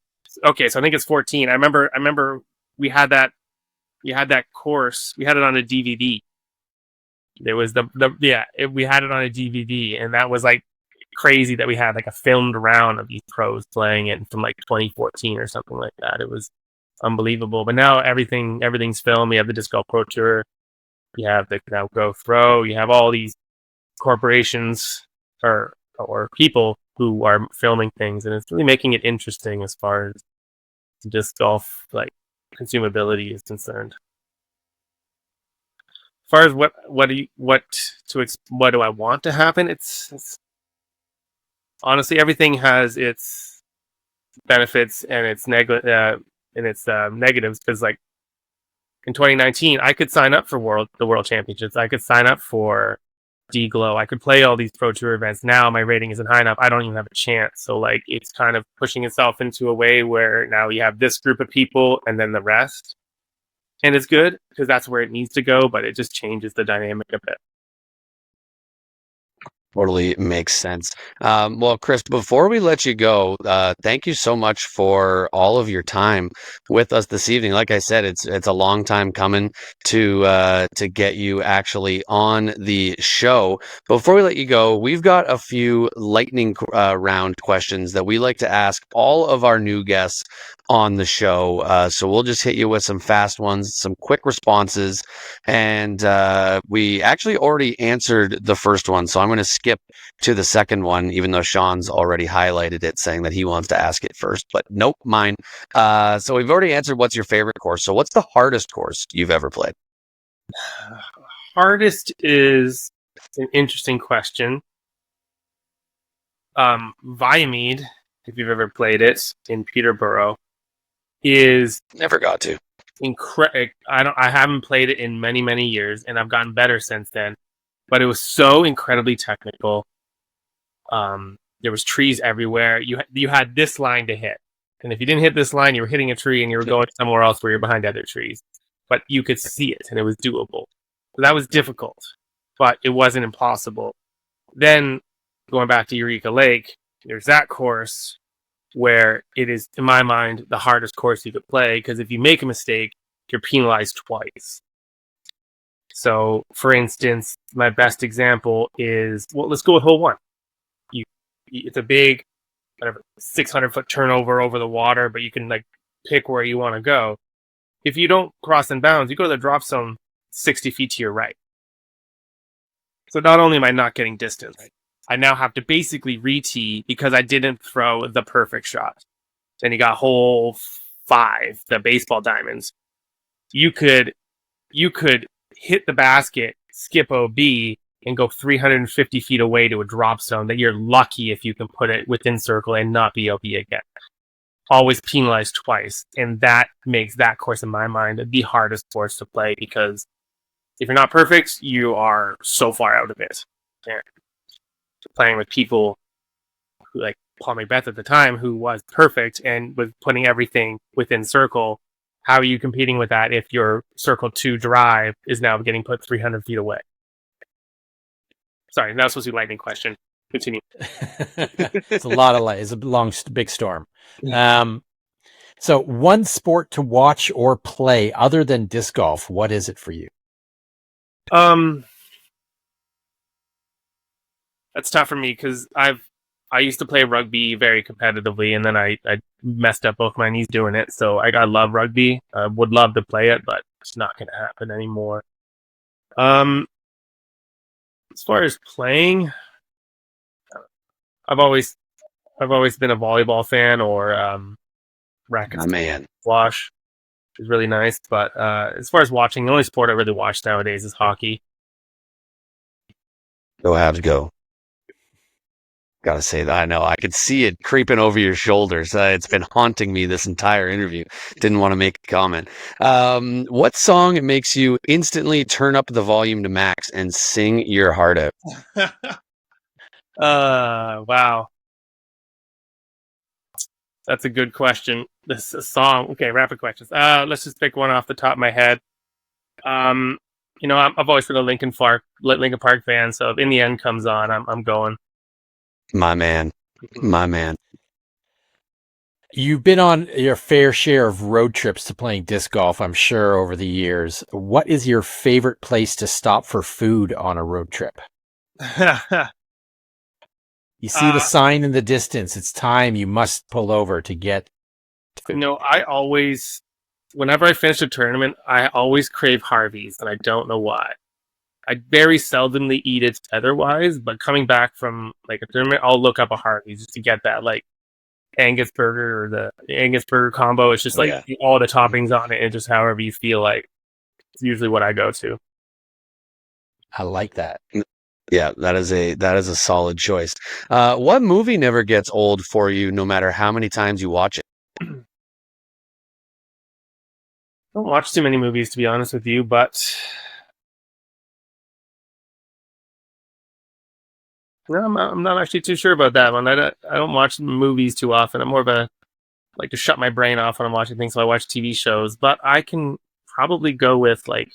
Okay, so I think it's 14. I remember we had that course. We had it on a DVD. There was we had it on a DVD, and that was like crazy that we had like a filmed round of these pros playing it from like 2014 or something like that. It was unbelievable. But now everything's filmed. We have the Disc Golf Pro Tour. You have the now Go Throw. You have all these corporations or people who are filming things, and it's really making it interesting as far as disc golf like consumability is concerned. As far as what do I want to happen? It's honestly, everything has its benefits and its negatives. Because like in 2019, I could sign up for the World Championships. I could sign up for D-Glow. I could play all these Pro Tour events. Now my rating isn't high enough. I don't even have a chance. So like it's kind of pushing itself into a way where now you have this group of people and then the rest. And it's good because that's where it needs to go, but it just changes the dynamic a bit. Totally makes sense. Well, Chris, before we let you go, thank you so much for all of your time with us this evening. Like I said, it's a long time coming to get you actually on the show. Before we let you go, we've got a few lightning round questions that we like to ask all of our new guests on the show. So we'll just hit you with some fast ones, some quick responses. And we actually already answered the first one. So I'm going to skip to the second one, even though Sean's already highlighted it, saying that he wants to ask it first. But nope, mine. So we've already answered what's your favorite course. So what's the hardest course you've ever played? Hardest is an interesting question. Viamede, if you've ever played it in Peterborough, is Never got to. incredible. I haven't played it in many, many years, and I've gotten better since then. But it was so incredibly technical. There was trees everywhere. You had this line to hit, and if you didn't hit this line, you were hitting a tree, and you were going somewhere else where you're behind other trees. But you could see it, and it was doable. So that was difficult, but it wasn't impossible. Then going back to Eureka Lake, there's that course where it is, in my mind, the hardest course you could play, because if you make a mistake, you're penalized twice. So, for instance, my best example is, well, let's go with hole 1. It's a big, 600-foot turnover over the water, but you can like pick where you want to go. If you don't cross in bounds, you go to the drop zone 60 feet to your right. So not only am I not getting distance, I now have to basically re-tee because I didn't throw the perfect shot. Then you got hole 5, the baseball diamonds. You could hit the basket, skip OB, and go 350 feet away to a drop zone that you're lucky if you can put it within circle and not be OB again. Always penalized twice. And that makes that course, in my mind, the hardest course to play, because if you're not perfect, you are so far out of it. And playing with people who, like Paul Macbeth at the time, who was perfect and was putting everything within circle, how are you competing with that if your circle 2 drive is now getting put 300 feet away? Sorry, that was supposed to be a lightning question. Continue. It's a lot of light. It's a long, big storm. So one sport to watch or play other than disc golf, what is it for you? That's tough for me because I used to play rugby very competitively, and then I messed up both my knees doing it. So I love rugby. I would love to play it, but it's not going to happen anymore. As far as playing, I've always been a volleyball fan, or racket squash is really nice. But as far as watching, the only sport I really watch nowadays is hockey. Go Habs, go. Gotta say that. I know. I could see it creeping over your shoulders. It's been haunting me this entire interview. Didn't want to make a comment. What song makes you instantly turn up the volume to max and sing your heart out? Wow. That's a good question. This song. Okay, rapid questions. Let's just pick one off the top of my head. I've always been a Linkin Park fan, so if In the End comes on, I'm going. My man. You've been on your fair share of road trips to playing disc golf, I'm sure, over the years. What is your favorite place to stop for food on a road trip? You see the sign in the distance. It's time. You must pull over to get food. I always, whenever I finish a tournament, I always crave Harvey's, and I don't know why. I very seldomly eat it otherwise, but coming back from like a tournament, I'll look up a Harvey's just to get that like Angus burger or the Angus burger combo. It's just like all the toppings on it and just however you feel like. It's usually what I go to. I like that. Yeah, that is a solid choice. What movie never gets old for you, no matter how many times you watch it? I don't watch too many movies, to be honest with you, but no, I'm not actually too sure about that one. I don't watch movies too often. I'm more of a like to shut my brain off when I'm watching things, so I watch TV shows. But I can probably go with like.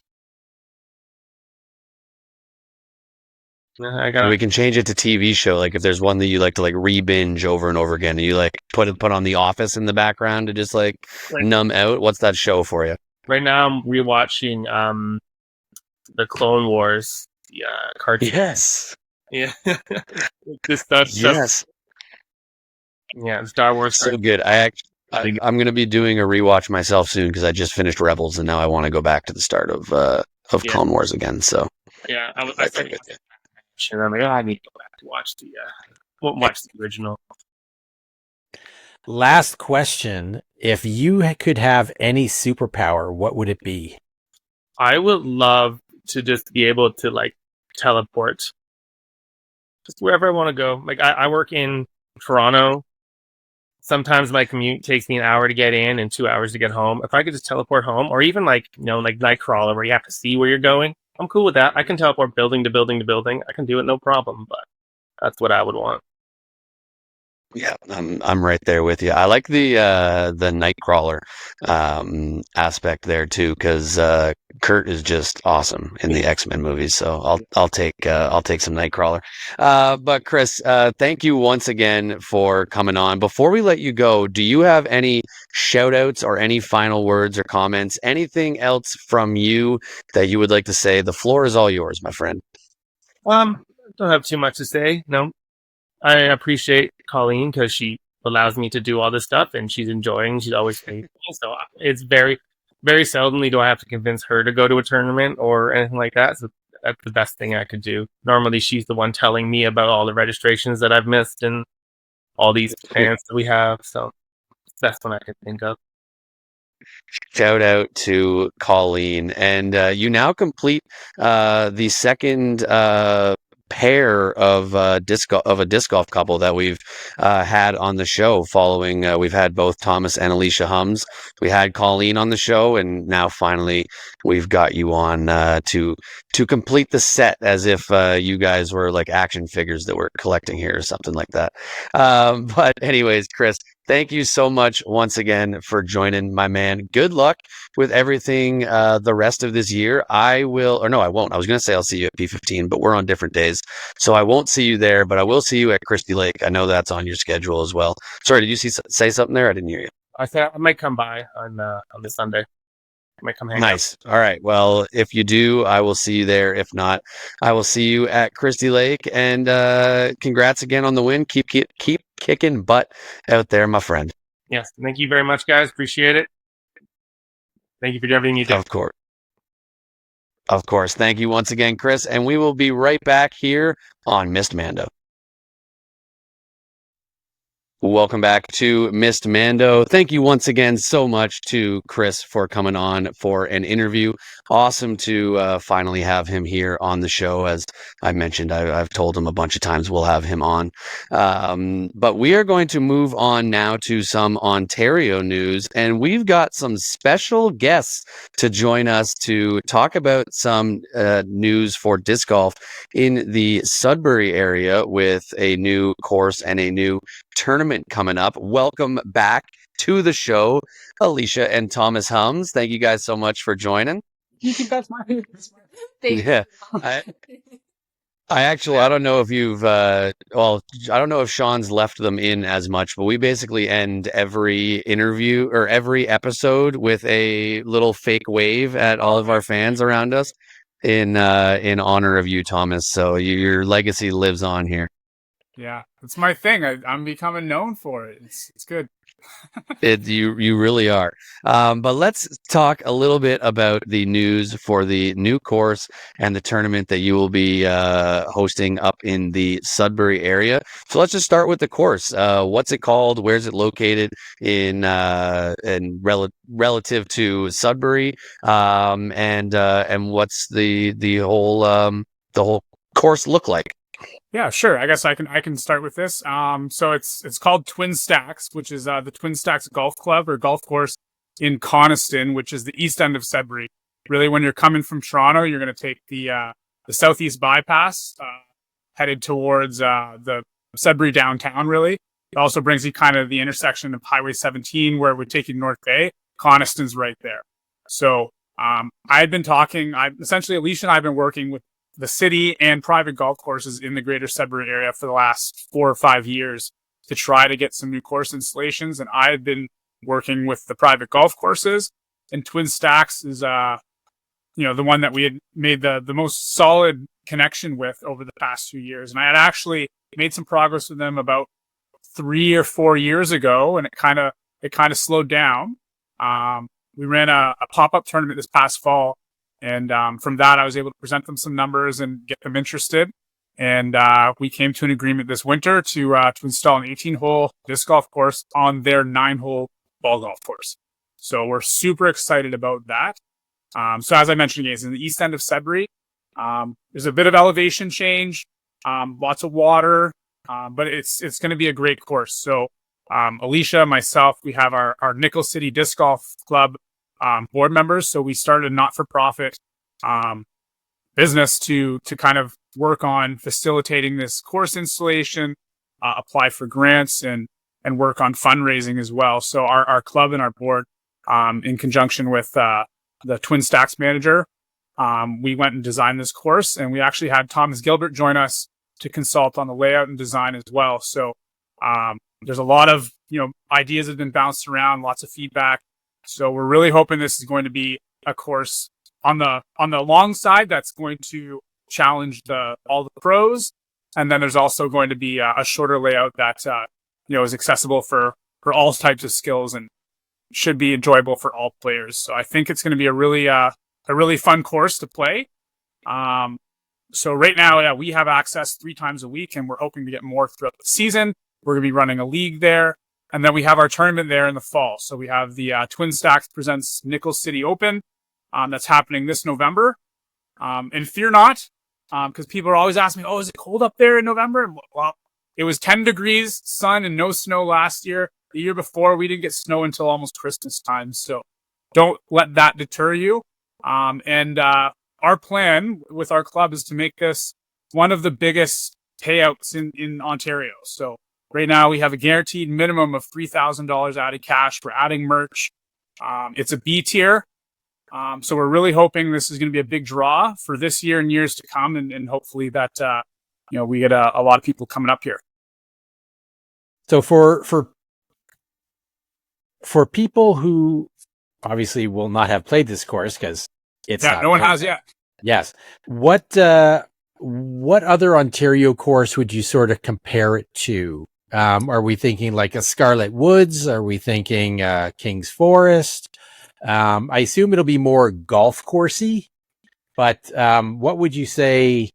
We can change it to TV show. Like if there's one that you like to like re-binge over and over again, and you like put on The Office in the background to just like numb out. What's that show for you? Right now, I'm rewatching the Clone Wars cartoon. Yes. Yeah. This stuff. Yes. Yeah, Star Wars. So good. I'm going to be doing a rewatch myself soon because I just finished Rebels and now I want to go back to the start of Clone Wars again. So yeah, I think and I'm like, I need to go back to watch the original. Last question. If you could have any superpower, what would it be? I would love to just be able to like teleport just wherever I want to go. Like I work in Toronto. Sometimes my commute takes me an hour to get in and 2 hours to get home. If I could just teleport home, or even like Nightcrawler where you have to see where you're going, I'm cool with that. I can teleport building to building to building. I can do it no problem, but that's what I would want. Yeah, I'm right there with you. I like the Nightcrawler aspect there too, because Kurt is just awesome in the X-Men movies. So I'll take some Nightcrawler. But Chris, thank you once again for coming on. Before we let you go, do you have any shout outs or any final words or comments? Anything else from you that you would like to say? The floor is all yours, my friend. Don't have too much to say. No. I appreciate Colleen because she allows me to do all this stuff and she's enjoying. She's always faithful. So it's very, very seldomly do I have to convince her to go to a tournament or anything like that. So that's the best thing I could do. Normally, she's the one telling me about all the registrations that I've missed and all these plans that we have. So it's the best one I can think of. Shout out to Colleen. And you now complete the second pair of a disc golf couple that we've had on the show. Following, we've had both Thomas and Alicia Hums. We had Colleen on the show, and now finally we've got you on to complete the set, as if you guys were like action figures that we're collecting here or something like that. But anyways, Chris, thank you so much once again for joining, my man. Good luck with everything the rest of this year. I won't. I was going to say I'll see you at P15, but we're on different days. So I won't see you there, but I will see you at Christie Lake. I know that's on your schedule as well. Sorry, did you say something there? I didn't hear you. I said I might come by on this Sunday. I might come hang Nice. Out. All right. Well, if you do, I will see you there. If not, I will see you at Christie Lake. And congrats again on the win. Keep kicking butt out there, my friend. Yes. Thank you very much, guys. Appreciate it. Thank you for everything you do. Of course. Thank you once again, Chris. And we will be right back here on Missed Mando. Welcome back to Missed Mando. Thank you once again so much to Chris for coming on for an interview. Awesome to finally have him here on the show. As I mentioned, I've told him a bunch of times we'll have him on. But we are going to move on now to some Ontario news, and we've got some special guests to join us to talk about some news for disc golf in the Sudbury area with a new course and a new tournament tournament coming up. Welcome back to the show, Alicia and Thomas Hums. Thank you guys so much for joining. You think that's my Thank Yeah. I don't know if you've, I don't know if Sean's left them in as much, but we basically end every interview or every episode with a little fake wave at all of our fans around us in honor of you, Thomas. So your legacy lives on here. Yeah, it's my thing. I'm becoming known for it. It's good. You really are. But let's talk a little bit about the news for the new course and the tournament that you will be hosting up in the Sudbury area. So let's just start with the course. What's it called? Where's it located in relative to Sudbury? And what's the whole course look like? Yeah, sure. I guess I can start with this. So it's called Twin Stacks, which is the Twin Stacks Golf Club or golf course in Coniston, which is the east end of Sudbury. Really, when you're coming from Toronto, you're going to take the southeast bypass, headed towards the Sudbury downtown. Really, it also brings you kind of the intersection of Highway 17, where we're taking North Bay. Coniston's right there. So I had been talking. Essentially, Alicia and I have been working with the city and private golf courses in the greater Sudbury area for the last 4 or 5 years to try to get some new course installations. And I had been working with the private golf courses, and Twin Stacks is, the one that we had made the most solid connection with over the past few years. And I had actually made some progress with them about 3 or 4 years ago, and it kind of slowed down. We ran a pop-up tournament this past fall. And from that, I was able to present them some numbers and get them interested. And we came to an agreement this winter to install an 18-hole disc golf course on their 9-hole ball golf course. So we're super excited about that. So as I mentioned, again, it's in the east end of Sudbury. There's a bit of elevation change, lots of water, but it's going to be a great course. So Alicia, myself, we have our Nickel City Disc Golf Club board members. So we started a not-for-profit business to kind of work on facilitating this course installation, apply for grants, and work on fundraising as well. So our club and our board, in conjunction with the Twin Stacks manager, we went and designed this course, and we actually had Thomas Gilbert join us to consult on the layout and design as well. So there's a lot of ideas that have been bounced around, lots of feedback. So we're really hoping this is going to be a course on the long side that's going to challenge all the pros, and then there's also going to be a shorter layout that is accessible for all types of skills and should be enjoyable for all players. So I think it's going to be a really fun course to play. So right now, we have access 3 times a week, and we're hoping to get more throughout the season. We're going to be running a league there. And then we have our tournament there in the fall. So we have the Twin Stacks presents Nickel City Open that's happening this November. And fear not, because people are always asking me, is it cold up there in November? Well, it was 10 degrees, sun, and no snow last year. The year before, we didn't get snow until almost Christmas time. So don't let that deter you. And our plan with our club is to make this one of the biggest payouts in Ontario. So right now, we have a guaranteed minimum of $3,000 added cash. We're adding merch. It's a B tier. So we're really hoping this is going to be a big draw for this year and years to come. And hopefully that, we get a lot of people coming up here. So for people who obviously will not have played this course because it's no one has yet. Yes. What other Ontario course would you sort of compare it to? Are we thinking like a Scarlet Woods? Are we thinking King's Forest? I assume it'll be more golf coursey, but what would you say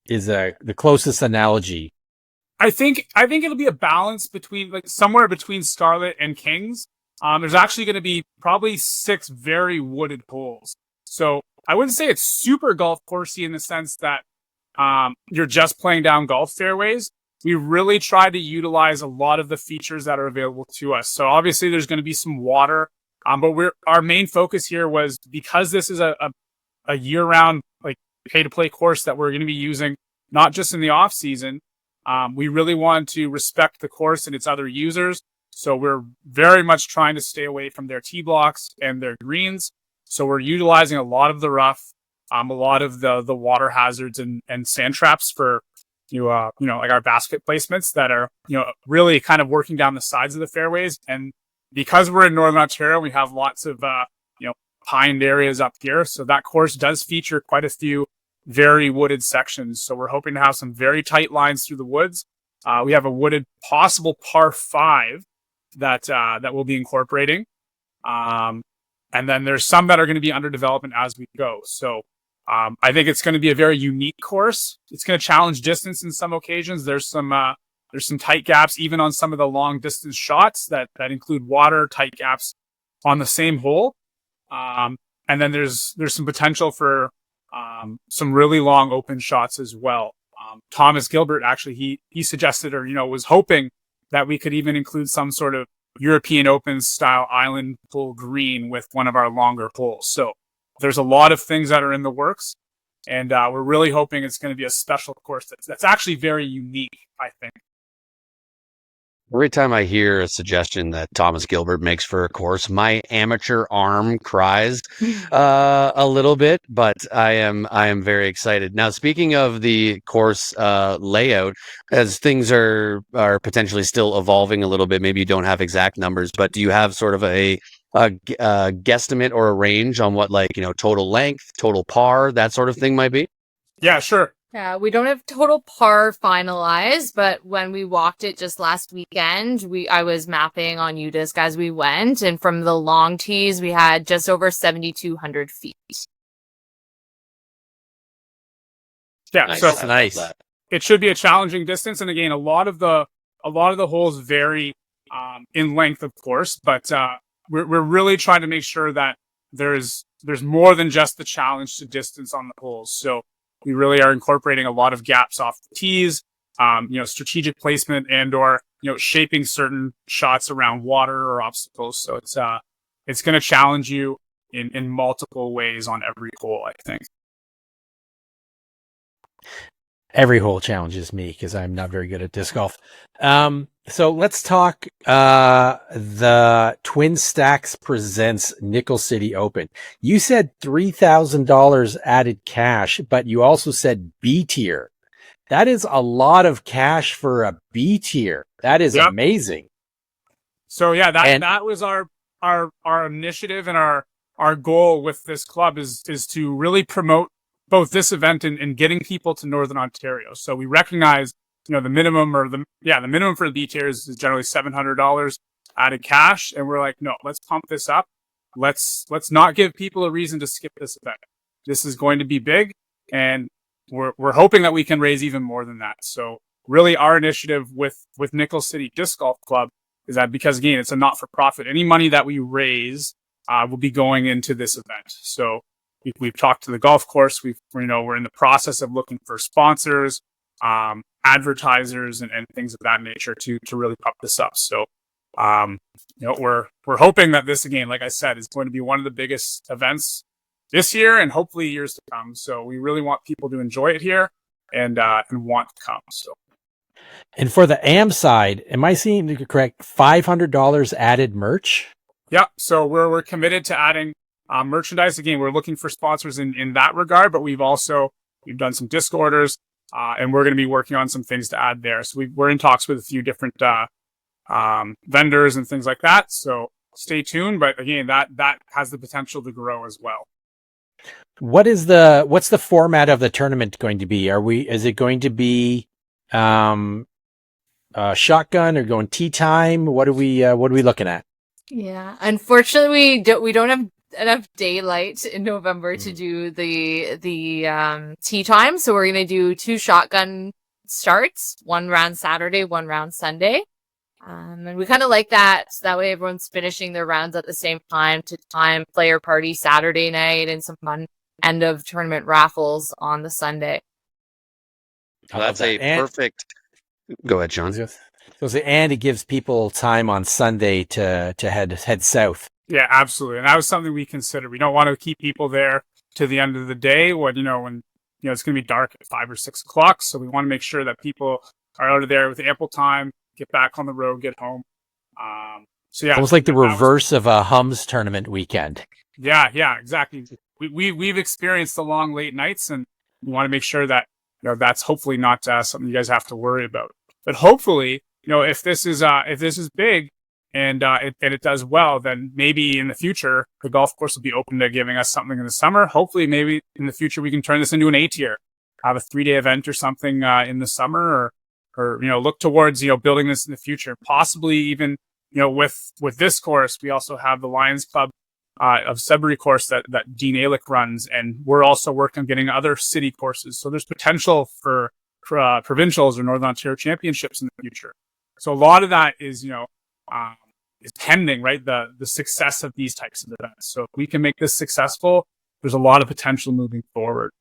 is the closest analogy? I think it'll be a balance between like somewhere between Scarlet and Kings. There's actually going to be probably 6 very wooded holes. So I wouldn't say it's super golf coursey in the sense that you're just playing down golf fairways. We really try to utilize a lot of the features that are available to us. So obviously there's going to be some water, but our main focus here was because this is a year-round like pay-to-play course that we're going to be using not just in the off season. We really want to respect the course and its other users. So we're very much trying to stay away from their tee blocks and their greens. So we're utilizing a lot of the rough, a lot of the water hazards and sand traps for like our basket placements that are really kind of working down the sides of the fairways. And because we're in Northern Ontario, we have lots of pined areas up here. So that course does feature quite a few very wooded sections. So we're hoping to have some very tight lines through the woods. We have a wooded possible par 5 that we'll be incorporating. And then there's some that are going to be under development as we go. So I think it's going to be a very unique course. It's going to challenge distance in some occasions. There's some tight gaps even on some of the long distance shots that include water tight gaps on the same hole. And then there's some potential for some really long open shots as well. Thomas Gilbert actually he suggested or was hoping that we could even include some sort of European Open style island hole green with one of our longer holes. So there's a lot of things that are in the works, and we're really hoping it's going to be a special course that's actually very unique, I think. Every time I hear a suggestion that Thomas Gilbert makes for a course, my amateur arm cries a little bit, but I am very excited. Now, speaking of the course layout, as things are potentially still evolving a little bit, maybe you don't have exact numbers, but do you have sort of a guesstimate or a range on what total length, total par, that sort of thing might be? Yeah, sure. Yeah, we don't have total par finalized, but when we walked it just last weekend, I was mapping on UDisc as we went, and from the long tees, we had just over 7,200 feet. Yeah, Nice. so That's nice. it should be a challenging distance, and again, a lot of the holes vary in length, of course, but we're really trying to make sure that there's more than just the challenge to distance on the holes. So we really are incorporating a lot of gaps off the tees, strategic placement and/or shaping certain shots around water or obstacles. So it's going to challenge you in multiple ways on every hole, I think. Every hole challenges me because I'm not very good at disc golf. So let's talk the Twin Stacks Presents Nickel City Open. You said $3,000 added cash, but you also said B tier. That is a lot of cash for a B tier. That is amazing. So yeah, that was our initiative and our goal with this club is to really promote both this event and getting people to Northern Ontario. So we recognize, the minimum the minimum for the B tier is generally $700 added cash. And we're like, no, let's pump this up. Let's not give people a reason to skip this event. This is going to be big, and we're hoping that we can raise even more than that. So really our initiative with Nickel City Disc Golf Club is that because again, it's a not-for-profit, any money that we raise will be going into this event. So we've talked to the golf course. We're in the process of looking for sponsors, advertisers, and things of that nature to really pump this up. So, we're hoping that this, again, like I said, is going to be one of the biggest events this year and hopefully years to come. So we really want people to enjoy it here and want to come. So. And for the AM side, am I seeing it correct? $500 added merch? Yeah. So we're committed to adding merchandise. Again, we're looking for sponsors in that regard, but we've done some disc orders, and we're going to be working on some things to add there. So we're in talks with a few different vendors and things like that. So stay tuned. But again, that has the potential to grow as well. What's the format of the tournament going to be? Is it going to be shotgun or going tea time? What are we looking at? Yeah, unfortunately, we don't have enough daylight in November to do the tea time, so we're gonna do 2 shotgun starts, 1 round Saturday, 1 round Sunday, and we kind of like that. So that way, everyone's finishing their rounds at the same time to time player party Saturday night and some fun end of tournament raffles on the Sunday. Oh, that's a perfect. Go ahead, Sean. And it gives people time on Sunday to head south. Yeah, absolutely. And that was something we considered. We don't want to keep people there to the end of the day when it's going to be dark at 5 or 6 o'clock. So we want to make sure that people are out of there with ample time, get back on the road, get home. So yeah, Almost like the that was- reverse of a Hums tournament weekend. Yeah, exactly. We've experienced the long late nights, and we want to make sure that that's hopefully not something you guys have to worry about. But hopefully, if this is big and it does well, then maybe in the future the golf course will be open to giving us something in the summer. Hopefully, maybe in the future we can turn this into an A tier, have a 3-day event or something in the summer, or look towards building this in the future. Possibly even with this course, we also have the Lions Club of Sudbury course that Dean Alick runs, and we're also working on getting other city courses. So there's potential for provincials or Northern Ontario championships in the future. So a lot of that is is pending, right? The success of these types of events. So if we can make this successful, there's a lot of potential moving forward.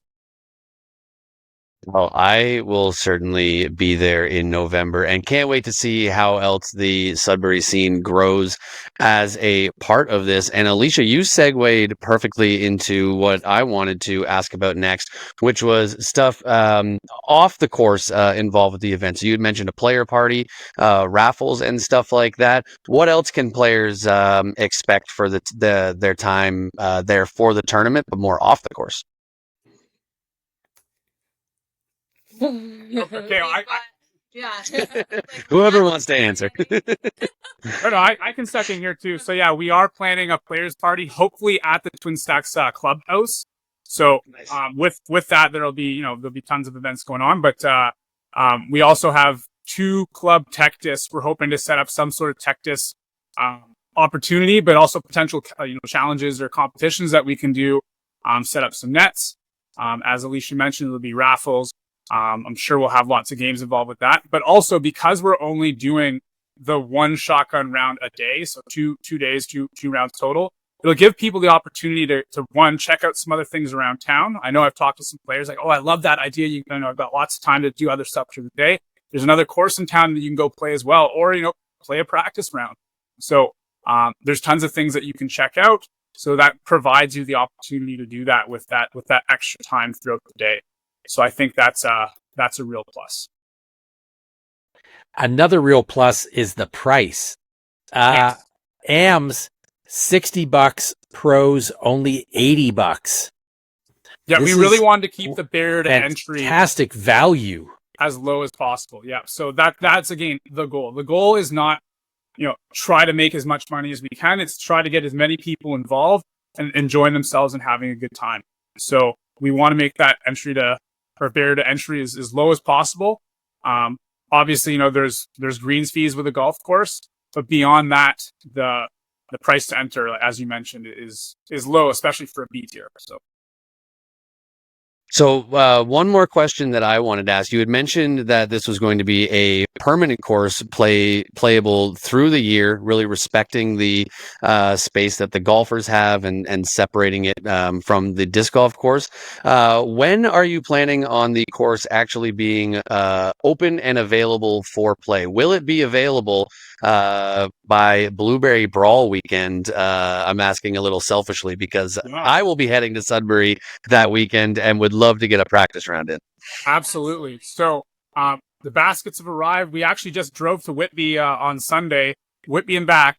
Well, I will certainly be there in November and can't wait to see how else the Sudbury scene grows as a part of this. And Alicia, you segued perfectly into what I wanted to ask about next, which was stuff off the course involved with the event. So you had mentioned a player party, raffles and stuff like that. What else can players expect for their time there for the tournament, but more off the course? Okay, yeah. Whoever wants to answer. No, I can second here too. So yeah, we are planning a players party, hopefully at the Twin Stacks clubhouse. So with that, there'll be tons of events going on. But we also have 2 club tech discs. We're hoping to set up some sort of tech disc opportunity, but also potential challenges or competitions that we can do. Set up some nets. As Alicia mentioned, there'll be raffles. I'm sure we'll have lots of games involved with that. But also because we're only doing the 1 shotgun round a day, so two days, two rounds total, it'll give people the opportunity to one, check out some other things around town. I know I've talked to some players like, oh, I love that idea. I've got lots of time to do other stuff through the day. There's another course in town that you can go play as well, or play a practice round. So there's tons of things that you can check out. So that provides you the opportunity to do that with that extra time throughout the day. So I think that's a real plus. Another real plus is the price. Yes. AMs $60, pros only $80. Yeah, This we really is wanted to keep the barrier to entry fantastic value as low as possible. Yeah, so that's again the goal. The goal is not try to make as much money as we can. It's try to get as many people involved and enjoying themselves and having a good time. So we want to make that barrier to entry as low as possible. Obviously, there's greens fees with a golf course, but beyond that, the price to enter, as you mentioned, is low, especially for a B tier. So one more question that I wanted to ask. You had mentioned that this was going to be a permanent course playable through the year, really respecting the space that the golfers have and separating it from the disc golf course. When are you planning on the course actually being open and available for play? Will it be available by Blueberry Brawl weekend? I'm asking a little selfishly because I will be heading to Sudbury that weekend and would love to get a practice round in. Absolutely. So the baskets have arrived. We actually just drove to Whitby on Sunday, Whitby and back.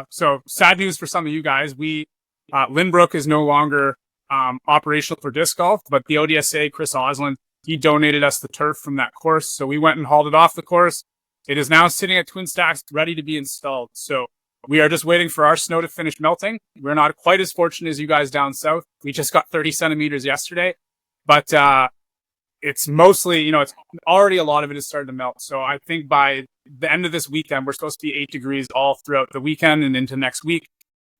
So sad news for some of you guys. Lynbrook is no longer operational for disc golf, but the ODSA, Chris Osland, he donated us the turf from that course. So we went and hauled it off the course. It is now sitting at Twin Stacks, ready to be installed. So we are just waiting for our snow to finish melting. We're not quite as fortunate as you guys down south. We just got 30 centimeters yesterday, but it's mostly, it's already a lot of it has started to melt. So I think by the end of this weekend, we're supposed to be 8 degrees all throughout the weekend and into next week.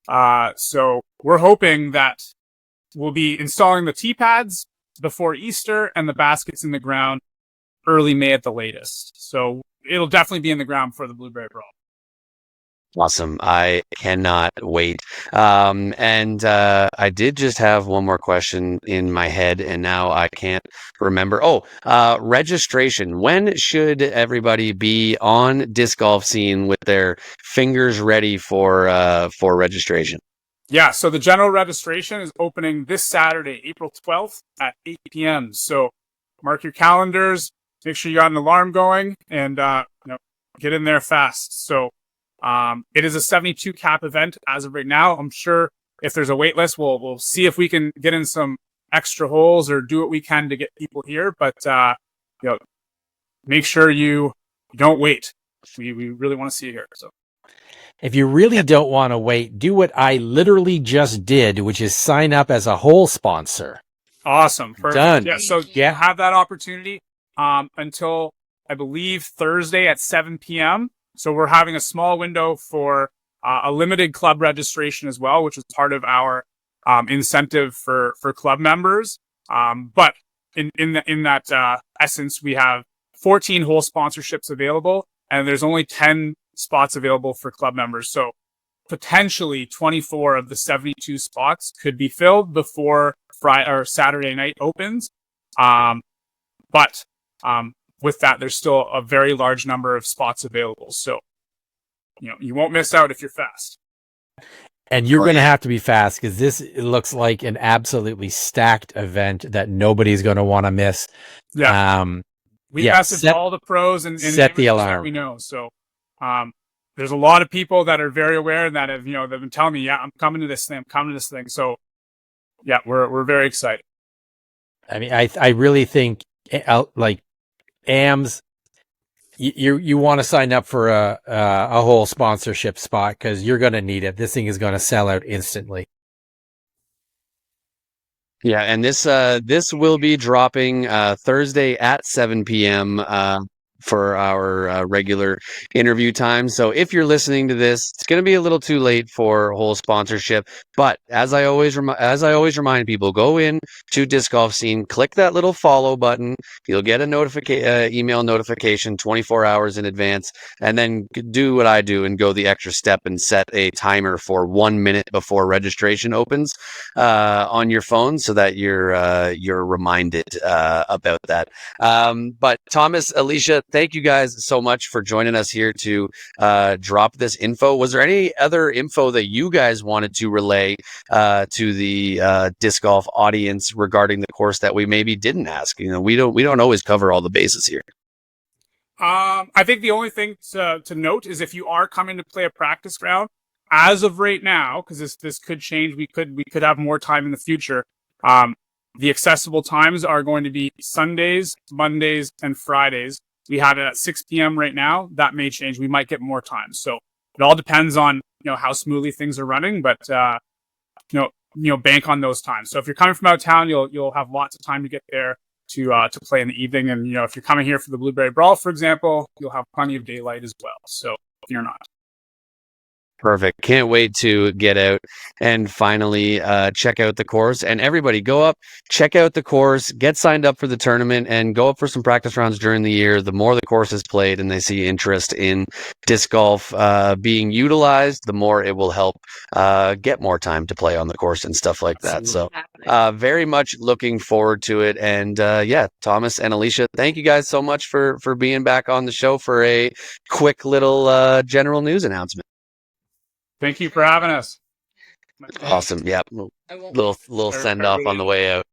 So we're hoping that we'll be installing the tee pads before Easter and the baskets in the ground early May at the latest. So it'll definitely be in the ground for the Blueberry Brawl. Awesome. I cannot wait. And I did just have one more question in my head, and now I can't remember. Registration. When should everybody be on disc golf scene with their fingers ready for registration? Yeah, so the general registration is opening this Saturday, April 12th at 8 p.m. So mark your calendars. make sure you got an alarm going and get in there fast. So it is a 72 cap event as of right now. I'm sure if there's a wait list, we'll see if we can get in some extra holes or do what we can to get people here. But make sure you don't wait. We really want to see you here. So if you really don't want to wait, do what I literally just did, which is sign up as a hole sponsor. awesome. Perfect. Done. Yeah. So have that opportunity until I believe Thursday at 7 p.m. So we're having a small window for a limited club registration as well, which is part of our incentive for club members. But in that essence, we have 14 hole sponsorships available, and there's only 10 spots available for club members. So potentially 24 of the 72 spots could be filled before Friday or Saturday night opens. But with that, there's still a very large number of spots available. So, you won't miss out if you're fast. And you're going to have to be fast because this looks like an absolutely stacked event that nobody's going to want to miss. Yeah. We messaged all the pros and set the alarm. We know. So, there's a lot of people that are very aware that have, they've been telling me, yeah, I'm coming to this thing. So, yeah, we're very excited. I mean, I really think like AMs, you want to sign up for a whole sponsorship spot because you're going to need it. This thing is going to sell out instantly. Yeah, and this will be dropping Thursday at 7 p.m. For our regular interview time. So if you're listening to this, it's going to be a little too late for whole sponsorship. But as I always remind people, go in to Disc Golf Scene, click that little follow button. You'll get a email notification 24 hours in advance, and then do what I do and go the extra step and set a timer for 1 minute before registration opens on your phone, so that you're reminded about that. But Thomas, Alicia, thank you guys so much for joining us here to drop this info. Was there any other info that you guys wanted to relay to the disc golf audience regarding the course that we maybe didn't ask? We don't always cover all the bases here. I think the only thing to note is if you are coming to play a practice round, as of right now, because this could change, we could have more time in the future. The accessible times are going to be Sundays, Mondays, and Fridays. We have it at 6 p.m. right now. That may change. We might get more time. So it all depends on how smoothly things are running. But bank on those times. So if you're coming from out of town, you'll have lots of time to get there to play in the evening. And if you're coming here for the Blueberry Brawl, for example, you'll have plenty of daylight as well. So if you're not. Perfect. Can't wait to get out and finally check out the course. And everybody go up, check out the course, get signed up for the tournament, and go up for some practice rounds during the year. The more the course is played and they see interest in disc golf being utilized, the more it will help get more time to play on the course and stuff like that. So very much looking forward to it. And Thomas and Alicia, thank you guys so much for being back on the show for a quick little general news announcement. Thank you for having us. Awesome. Yeah. Little send off on the way out.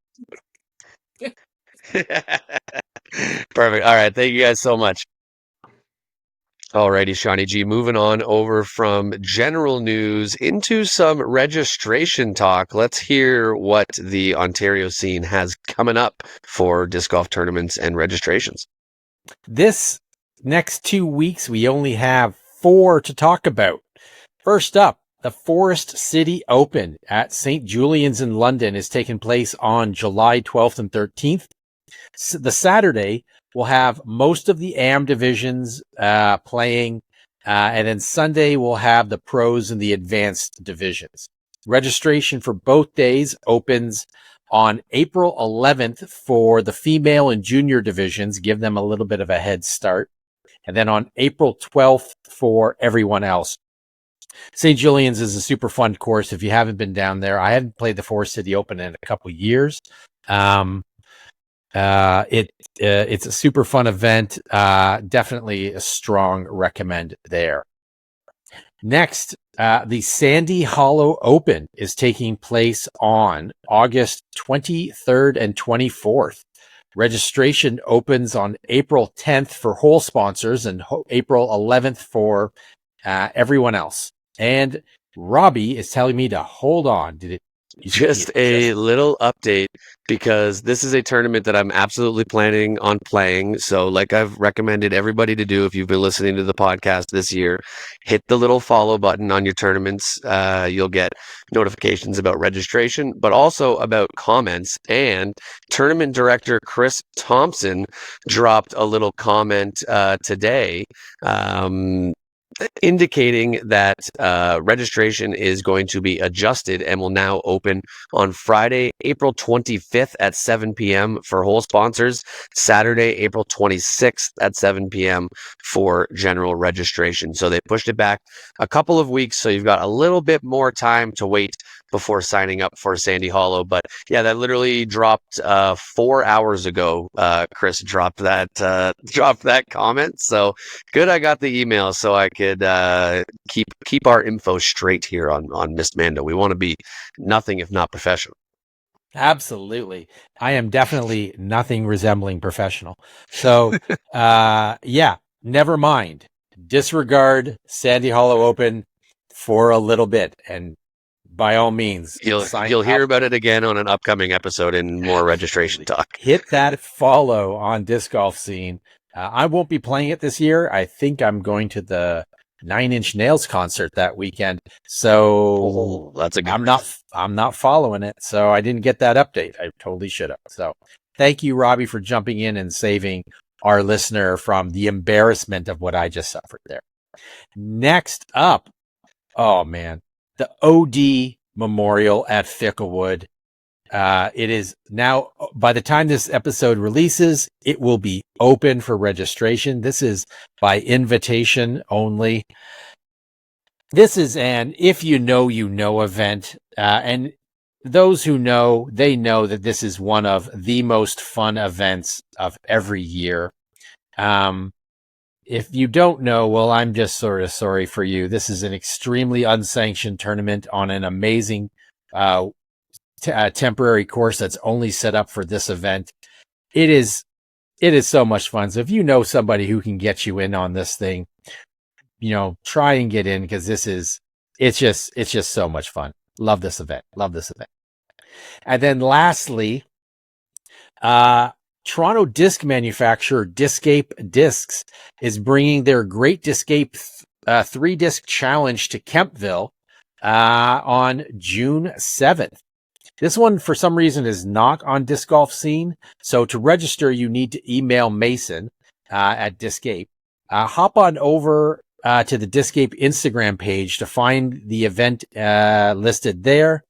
Perfect. All right. Thank you guys so much. Alrighty, Shawnee G. Moving on over from general news into some registration talk. Let's hear what the Ontario scene has coming up for disc golf tournaments and registrations. This next 2 weeks, we only have 4 to talk about. First up, the Forest City Open at St. Julian's in London is taking place on July 12th and 13th. The Saturday will have most of the AM divisions playing, and then Sunday we'll have the pros and the advanced divisions. Registration for both days opens on April 11th for the female and junior divisions, give them a little bit of a head start, and then on April 12th for everyone else. St. Julian's is a super fun course. If you haven't been down there, I haven't played the Forest City Open in a couple years. It's a super fun event. Definitely a strong recommend there. Next, the Sandy Hollow Open is taking place on August 23rd and 24th. Registration opens on April 10th for whole sponsors and April 11th for everyone else. And Robbie is telling me to hold on. Just a little update, because this is a tournament that I'm absolutely planning on playing. So like I've recommended everybody to do, if you've been listening to the podcast this year, hit the little follow button on your tournaments. You'll get notifications about registration, but also about comments. And tournament director Chris Thompson dropped a little comment today, indicating that registration is going to be adjusted and will now open on Friday, April 25th at 7 p.m. for whole sponsors, Saturday, April 26th at 7 p.m. for general registration. So they pushed it back a couple of weeks, so you've got a little bit more time to wait before signing up for Sandy Hollow. But yeah, that literally dropped 4 hours ago. Chris dropped that comment. So good, I got the email so I could keep our info straight here on Miss Mando. We want to be nothing if not professional. Absolutely. I am definitely nothing resembling professional. So yeah, never mind. Disregard Sandy Hollow Open for a little bit, and by all means, you'll hear about it again on an upcoming episode in more registration talk. Hit that follow on Disc Golf Scene. I won't be playing it this year. I think I'm going to the 9 Inch Nails concert that weekend. So that's a good I'm not following it. So I didn't get that update. I totally should have. So thank you, Robbie, for jumping in and saving our listener from the embarrassment of what I just suffered there. Next up, oh man, the OD Memorial at Ficklewood. It is now, by the time this episode releases, it will be open for registration. This is by invitation only. This is an if you know event. And those who know, they know that this is one of the most fun events of every year. If you don't know, well, I'm just sort of sorry for you. This is an extremely unsanctioned tournament on an amazing temporary course that's only set up for this event. It is so much fun. So if you know somebody who can get you in on this thing, try and get in, because it's just so much fun. Love this event. And then lastly, Toronto disc manufacturer Discape Discs is bringing their Great Discape 3-disc challenge to Kemptville on June 7th. This one, for some reason, is not on Disc Golf Scene. So to register, you need to email Mason at Discape. Hop on over to the Discape Instagram page to find the event listed there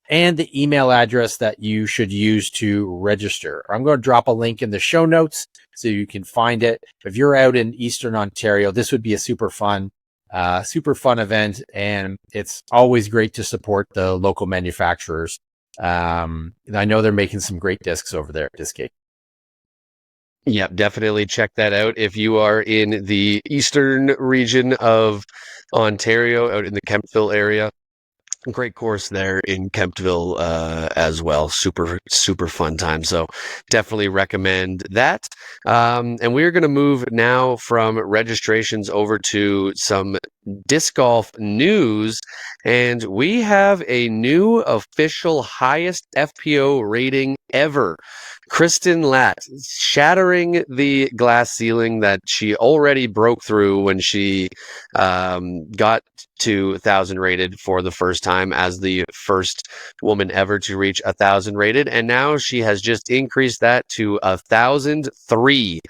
and the email address that you should use to register. I'm going to drop a link in the show notes so you can find it. If you're out in Eastern Ontario, this would be a super fun event, and it's always great to support the local manufacturers. I know they're making some great discs over there at Discape. Yeah, definitely check that out if you are in the eastern region of Ontario, out in the Kemptville area. Great course there in Kemptville as well. Super, super fun time. So definitely recommend that. And we're going to move now from registrations over to some disc golf news. And we have a new official highest FPO rating ever. Kristen Latt shattering the glass ceiling that she already broke through when she got to 1,000 rated for the first time as the first woman ever to reach 1,000 rated. And now she has just increased that to 1,003,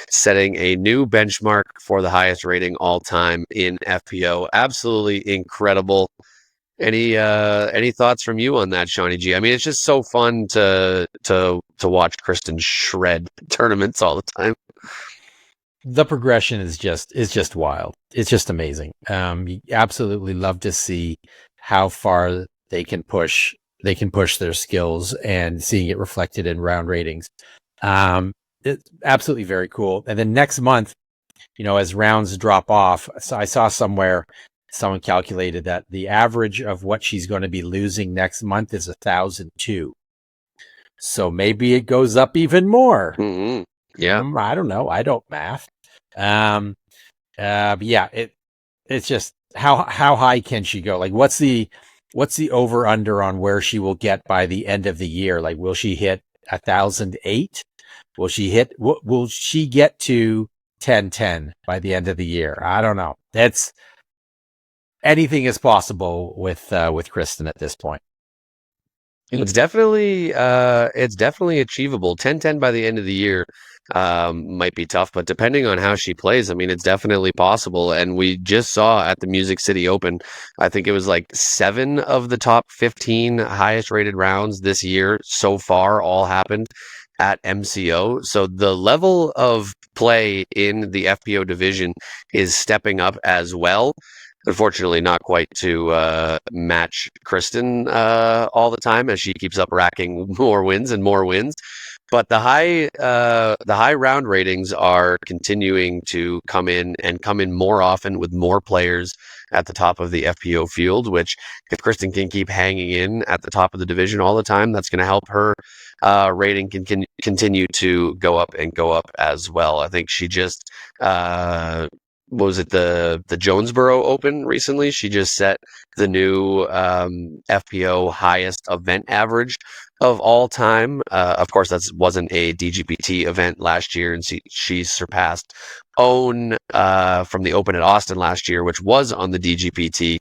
setting a new benchmark for the highest rating all time in FPO. Absolutely incredible. Any thoughts from you on that, Shawnee G? I mean, it's just so fun to watch Kristen shred tournaments all the time. The progression is just wild. It's just amazing. You absolutely love to see how far they can push their skills and seeing it reflected in round ratings. It's absolutely very cool. And then next month, as rounds drop off, so I saw somewhere someone calculated that the average of what she's going to be losing next month is 1,002. So maybe it goes up even more. Mm-hmm. Yeah. I don't know. I don't math. But yeah, it's just how high can she go? Like, what's the over under on where she will get by the end of the year? Like, will she hit 1,008? Will she get to 1010 by the end of the year? I don't know. That's anything is possible with Kristen at this point. It's definitely achievable. 10-10 by the end of the year might be tough, but depending on how she plays, I mean, it's definitely possible. And we just saw at the Music City Open, I think it was like 7 of the top 15 highest rated rounds this year so far all happened at MCO. So the level of play in the FPO division is stepping up as well. Unfortunately, not quite to match Kristen all the time as she keeps up racking more wins and more wins. But the high round ratings are continuing to come in more often with more players at the top of the FPO field. Which, if Kristen can keep hanging in at the top of the division all the time, that's going to help her rating continue to go up and go up as well. I think she just what was it, the Jonesboro Open recently? She just set the new FPO highest event average of all time. Of course, that wasn't a DGPT event last year, and she surpassed Own from the Open at Austin last year, which was on the DGPT.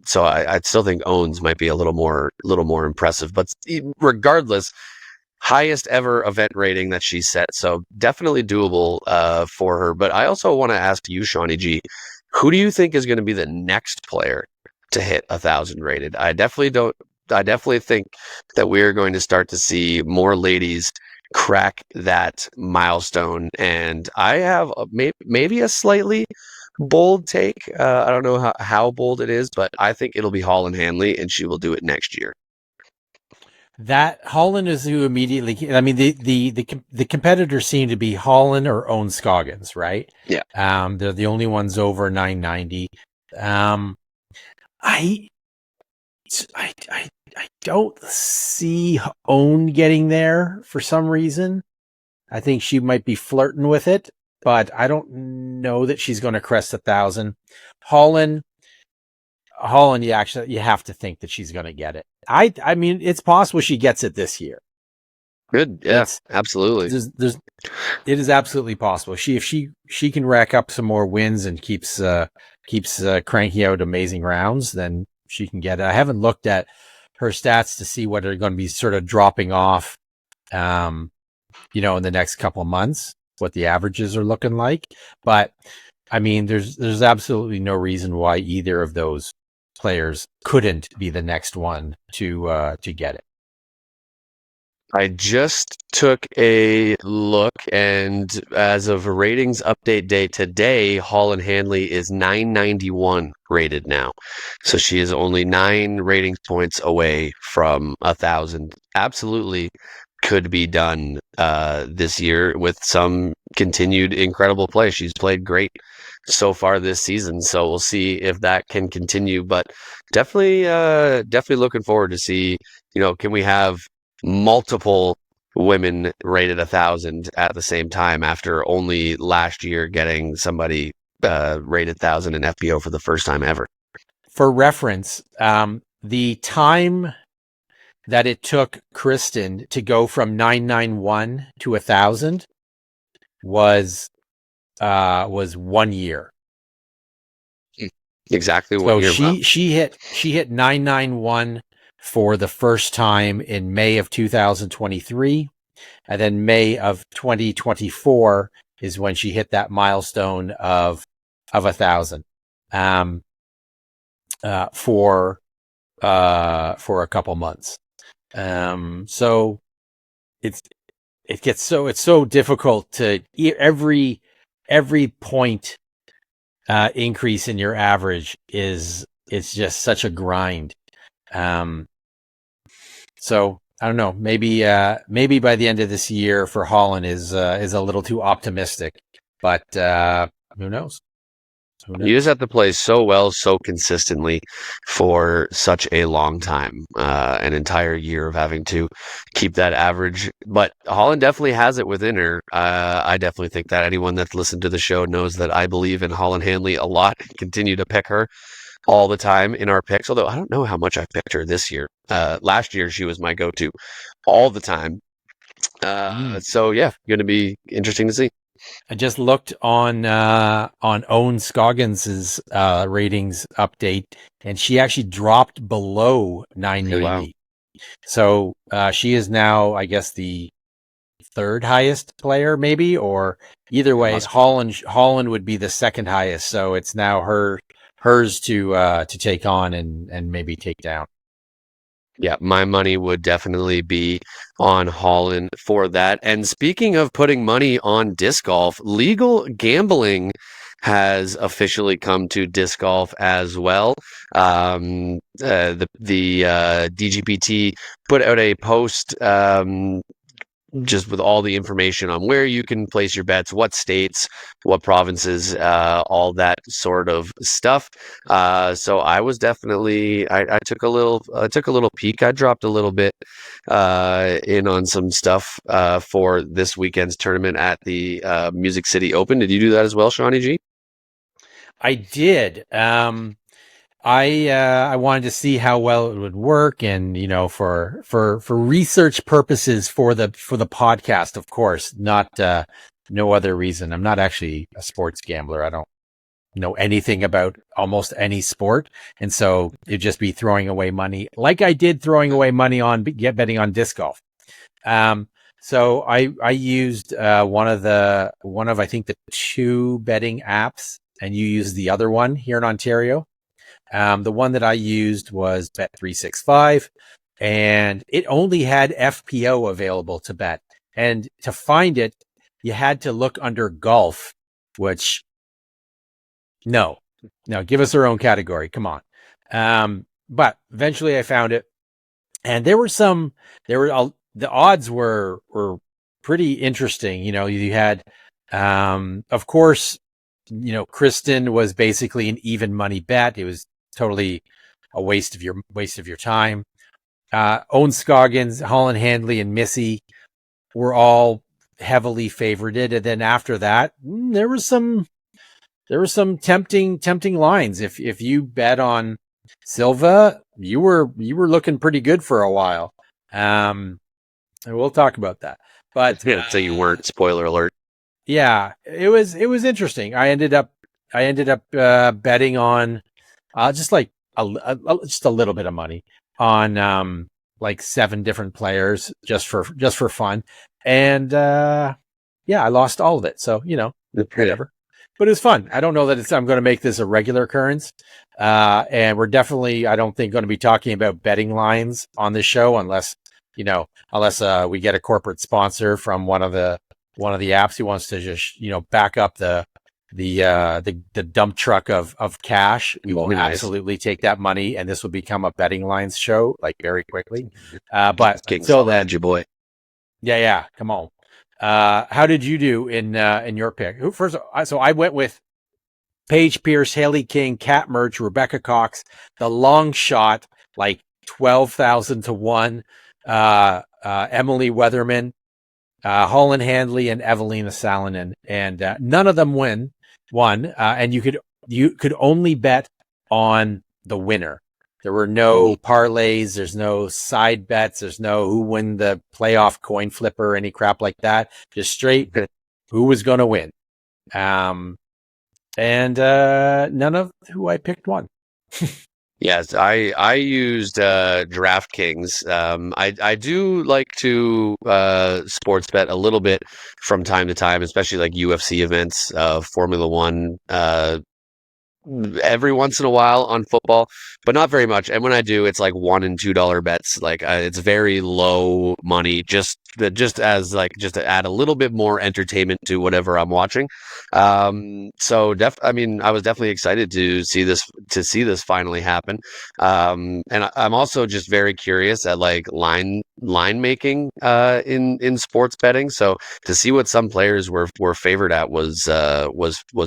So I still think Owns might be a little more impressive, but regardless, highest ever event rating that she set. So definitely doable for her. But I also want to ask you, Shawnee G, who do you think is going to be the next player to hit 1,000 rated? I definitely think that we're going to start to see more ladies crack that milestone. And I have maybe a slightly bold take. I don't know how bold it is, but I think it'll be Holland Hanley, and she will do it next year. That Holland is who immediately. I mean, the competitors seem to be Holland or Owen Scoggins, right? Yeah. They're the only ones over 990. I don't see Owen getting there for some reason. I think she might be flirting with it, but I don't know that she's going to crest 1,000. Holland, you have to think that she's going to get it. I mean, it's possible she gets it this year. Good, yeah, absolutely. It is absolutely possible. If she can rack up some more wins and keeps cranking out amazing rounds, then she can get it. I haven't looked at her stats to see what are going to be sort of dropping off, in the next couple of months, what the averages are looking like. But I mean, there's absolutely no reason why either of those players couldn't be the next one to get it. I just took a look, and as of ratings update day today, Holland Hanley is 991 rated now. So she is only 9 ratings points away from 1,000. Absolutely could be done this year with some continued incredible play. She's played great so far this season, so we'll see if that can continue. But definitely looking forward to see, can we have multiple women rated 1,000 at the same time after only last year getting somebody rated 1,000 in FPO for the first time ever. For reference, the time that it took Kristen to go from 991 to 1,000 was 1 year. Exactly 1 year. So she hit 991 for the first time in May of 2023, and then May of 2024 is when she hit that milestone of 1,000 for a couple months. So it's so difficult to every point increase in your average it's just such a grind. So I don't know. Maybe by the end of this year for Holland is a little too optimistic, but who knows? Who knows? You just have to play so well, so consistently for such a long time, an entire year of having to keep that average. But Holland definitely has it within her. I definitely think that anyone that's listened to the show knows that I believe in Holland Hanley a lot. Continue to pick her all the time in our picks, although I don't know how much I picked her this year. Last year, she was my go-to all the time. So yeah, going to be interesting to see. I just looked on Owen Scoggins's ratings update, and she actually dropped below 990. Wow. So she is now, I guess, the third highest player, maybe, or either way, Holland would be the second highest. So it's now hers to take on and maybe take down. Yeah, my money would definitely be on Holland for that. And speaking of putting money on disc golf, legal gambling has officially come to disc golf as well. The DGPT put out a post just with all the information on where you can place your bets, what states, what provinces, all that sort of stuff. So I was definitely, I took a little peek. I dropped a little bit in on some stuff for this weekend's tournament at the Music City Open. Did you do that as well, Shawnee G? I did. I wanted to see how well it would work, and for research purposes for the podcast, of course, not no other reason. I'm not actually a sports gambler. I don't know anything about almost any sport, and so it'd just be throwing away money, like I did throwing away money on betting on disc golf. So I used one of I think the two betting apps, and you used the other one here in Ontario. The one that I used was Bet365, and it only had FPO available to bet. And to find it, you had to look under golf, which no, give us our own category. Come on. But eventually I found it, and the odds were pretty interesting. You had, of course, Kristen was basically an even money bet. It was totally a waste of your time. Owen Scoggins, Holland Handley, and Missy were all heavily favorited, and then after that, there was some tempting lines. If you bet on Silva, you were looking pretty good for a while. And we'll talk about that. But So you weren't. Spoiler alert. Yeah, it was interesting. I ended up betting on just like just a little bit of money on like 7 different players just for fun, and I lost all of it. So whatever. But it was fun. I don't know that I'm going to make this a regular occurrence, and we're definitely, I don't think, going to be talking about betting lines on this show unless we get a corporate sponsor from one of the apps who wants to just back up the dump truck of cash. We will absolutely take that money, and this will become a betting lines show like very quickly. But until then, your boy. Yeah, come on. How did you do in your pick? First, so I went with Paige Pierce, Haley King, Kat Mertz, Rebecca Cox, the long shot, like 12,000 to 1. Emily Weatherman, Holland Handley, and Evelina Salonen, and none of them won. And you could only bet on the winner. There were no parlays. There's no side bets. There's no who win the playoff coin flipper, any crap like that. Just straight who was going to win. And none of who I picked won. Yes, I used DraftKings. I do like to sports bet a little bit from time to time, especially like UFC events, Formula One, every once in a while on football, but not very much. And when I do, it's like $1 and $2 bets. Like it's very low money, just to add a little bit more entertainment to whatever I'm watching. I was definitely excited to see this finally happen. And I'm also just very curious at like line line making in sports betting. So to see what some players were favored at was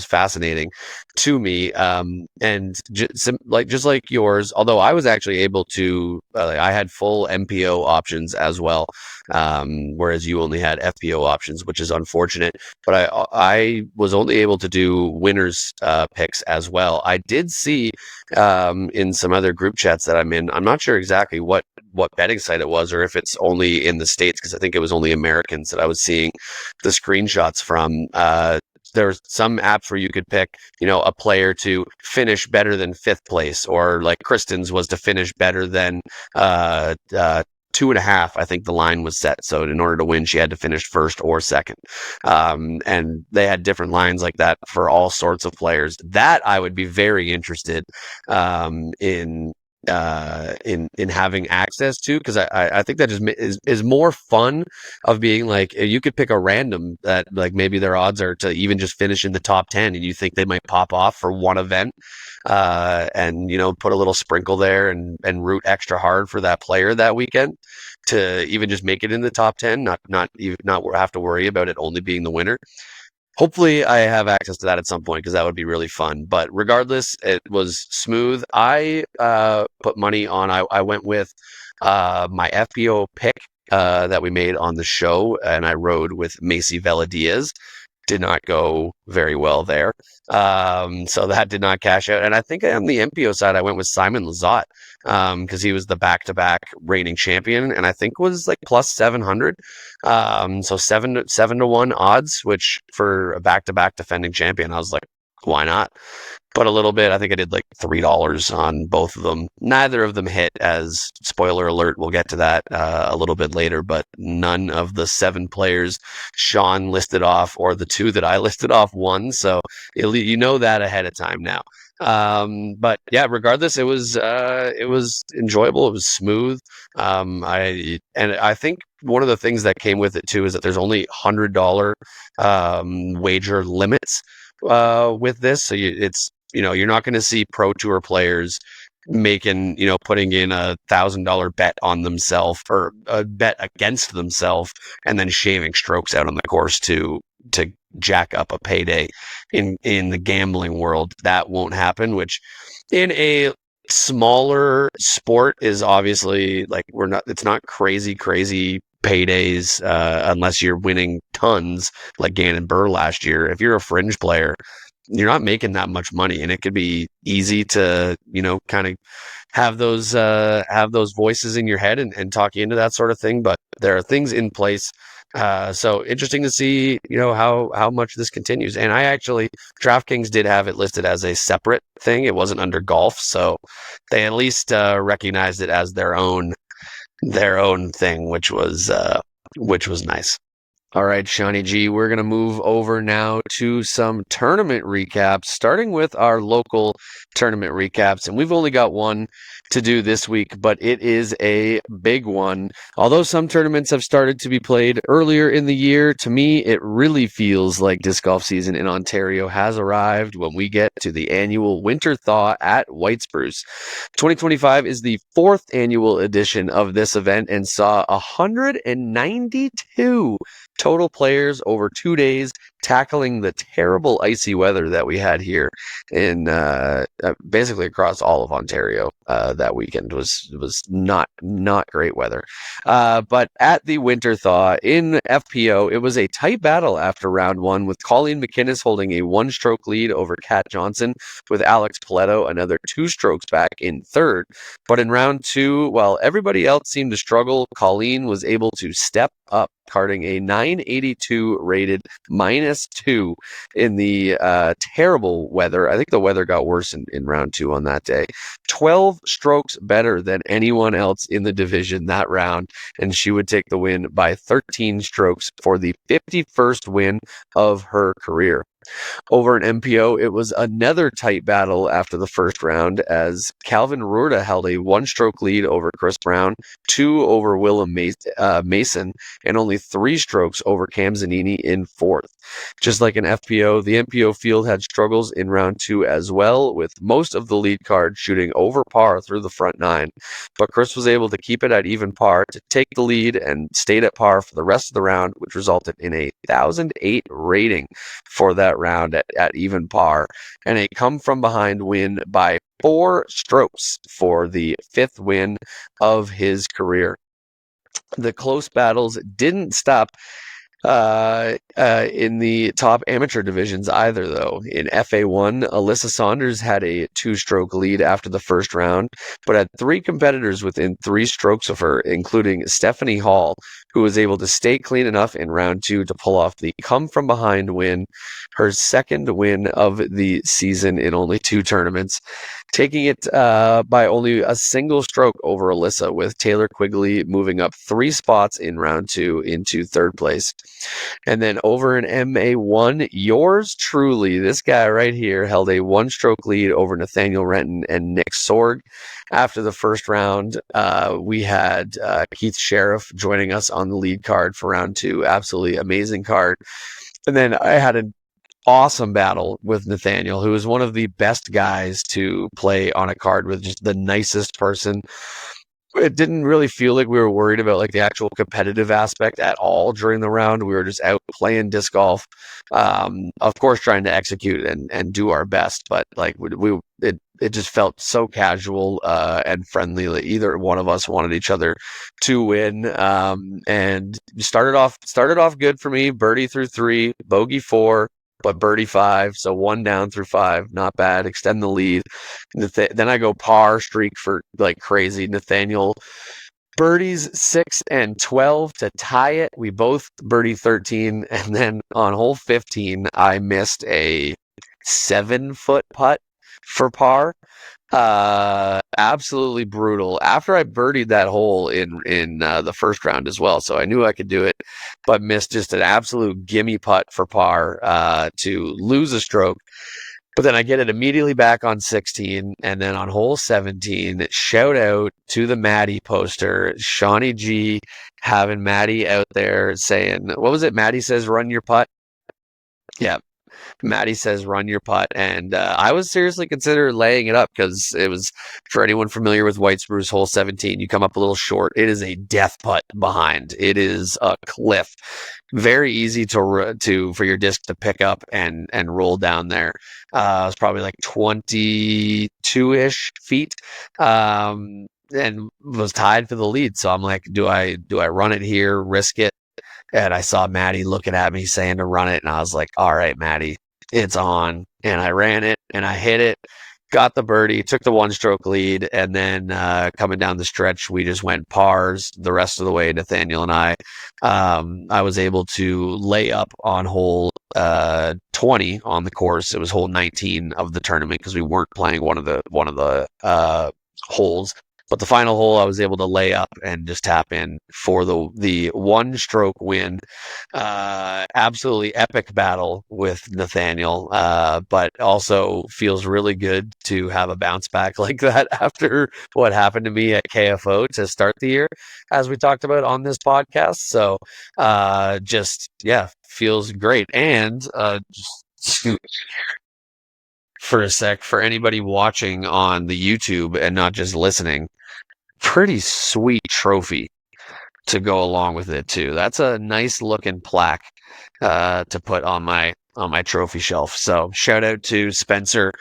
fascinating to me. And just like yours, although I was actually able to, I had full MPO options as well, whereas you only had FPO options, which is unfortunate. But I was only able to do winners picks as well. I did see in some other group chats that I'm in. I'm not sure exactly what betting site it was, or if it's only in the States, because I think it was only Americans that I was seeing the screenshots from. There's some apps where you could pick, a player to finish better than 5th place, or like Kristen's was to finish better than 2.5. I think the line was set. So in order to win, she had to finish 1st or 2nd. And they had different lines like that for all sorts of players. That I would be very interested in having access to, because I think that just is more fun of being like, you could pick a random that like maybe their odds are to even just finish in the top 10, and you think they might pop off for one event, and put a little sprinkle there and root extra hard for that player that weekend to even just make it in the top 10, not have to worry about it only being the winner. Hopefully I have access to that at some point, because that would be really fun. But regardless, it was smooth. I put money on, I went with my FPO pick that we made on the show, and I rode with Macy Veladiaz. Did not go very well there. So that did not cash out. And I think on the MPO side, I went with Simon Lizotte, because he was the back-to-back reigning champion, and I think was like plus 700. So 7-1 odds, which for a back-to-back defending champion, I was like, why not? But a little bit, I think I did like $3 on both of them. Neither of them hit, as spoiler alert, we'll get to that a little bit later, but none of the 7 players Sean listed off, or the 2 that I listed off, won. So you know that ahead of time now. But yeah, regardless, it was enjoyable. It was smooth. I think one of the things that came with it too is that there's only $100 wager limits with this. So you're not going to see Pro Tour players making, putting in $1,000 bet on themselves, or a bet against themselves, and then shaving strokes out on the course to jack up a payday in the gambling world. That won't happen, which in a smaller sport is obviously like, it's not crazy paydays unless you're winning tons like Gannon Burr last year. If you're a fringe player, you're not making that much money, and it could be easy to kind of have those voices in your head and talk you into that sort of thing. But there are things in place, so interesting to see how much this continues. And I actually, DraftKings did have it listed as a separate thing. It wasn't under golf, so they at least recognized it as their own thing, which was nice. All right, Shawnee G, we're going to move over now to some tournament recaps, starting with our local tournament recaps. And we've only got one to do this week, but it is a big one. Although some tournaments have started to be played earlier in the year, to me, it really feels like disc golf season in Ontario has arrived when we get to the annual Winter Thaw at White Spruce. 2025 is the 4th annual edition of this event and saw 192 total players over 2 days, tackling the terrible icy weather that we had here in basically across all of Ontario. That weekend was not great weather. But at the Winter Thaw in FPO, it was a tight battle after round 1, with Colleen McInnes holding a 1-stroke lead over Kat Johnson, with Alex Paletto another 2 strokes back in 3rd. But in round 2, while everybody else seemed to struggle, Colleen was able to step up, carding a 982 rated -2 in the terrible weather. I think the weather got worse in round 2 on that day. 12 strokes better than anyone else in the division that round, and she would take the win by 13 strokes for the 51st win of her career. Over an MPO, it was another tight battle after the first round as Calvin Rurda held a one-stroke lead over Chris Brown, 2 over Willem Mason, and only 3 strokes over Cam Zanini in fourth. Just like an FPO, the MPO field had struggles in round 2 as well, with most of the lead card shooting over par through the front 9. But Chris was able to keep it at even par to take the lead and stayed at par for the rest of the round, which resulted in a 1,008 rating for that round at even par, and a come-from-behind win by 4 strokes for the 5th win of his career. The close battles didn't stop in the top amateur divisions either, though. In FA1, Alyssa Saunders had a 2-stroke lead after the first round, but had 3 competitors within 3 strokes of her, including Stephanie Hall, who was able to stay clean enough in round 2 to pull off the come-from-behind win, her 2nd win of the season in only 2 tournaments, taking it by only a single stroke over Alyssa, with Taylor Quigley moving up 3 spots in round 2 into 3rd place. And then over in MA1, yours truly, this guy right here, held a 1-stroke lead over Nathaniel Renton and Nick Sorg. After the first round, we had Keith Sheriff joining us on the lead card for round 2. Absolutely amazing card. And then I had an awesome battle with Nathaniel, who is one of the best guys to play on a card with, just the nicest person. It didn't really feel like we were worried about like the actual competitive aspect at all during the round. We were just out playing disc golf, of course, trying to execute and do our best. But like it just felt so casual and friendly. Like either one of us wanted each other to win. And started off good for me. Birdie through 3, bogey 4. But birdie 5, so 1 down through 5, not bad. Extend the lead. Then I go par streak for like crazy. Nathaniel birdies 6 and 12 to tie it. We both birdie 13, and then on hole 15, I missed a 7-foot putt for par. Absolutely brutal. After I birdied that hole in the first round as well, so I knew I could do it, but missed just an absolute gimme putt for par to lose a stroke. But then I get it immediately back on 16, and then on hole 17, shout out to the Maddie poster, Shawnee G, having Maddie out there saying, what was it? Maddie says, "Run your putt." Yeah. Maddie says, "Run your putt," and I was seriously considering laying it up because it was, for anyone familiar with White Spruce hole 17, you come up a little short. It is a death putt behind. It is a cliff, very easy for your disc to pick up and roll down there. It was probably like 22-ish feet. And was tied for the lead. So I'm like, do I run it here, risk it? And I saw Maddie looking at me saying to run it. And I was like, all right, Maddie, it's on. And I ran it and I hit it, got the birdie, took the 1-stroke lead. And then coming down the stretch, we just went pars the rest of the way, Nathaniel and I. I was able to lay up on hole 20 on the course. It was hole 19 of the tournament because we weren't playing one of the holes. But the final hole, I was able to lay up and just tap in for the 1-stroke win. Absolutely epic battle with Nathaniel, but also feels really good to have a bounce back like that after what happened to me at KFO to start the year, as we talked about on this podcast. So feels great. And just for a sec, for anybody watching on the YouTube and not just listening, pretty sweet trophy to go along with it too. That's a nice looking plaque to put on my trophy shelf. So shout out to Spencer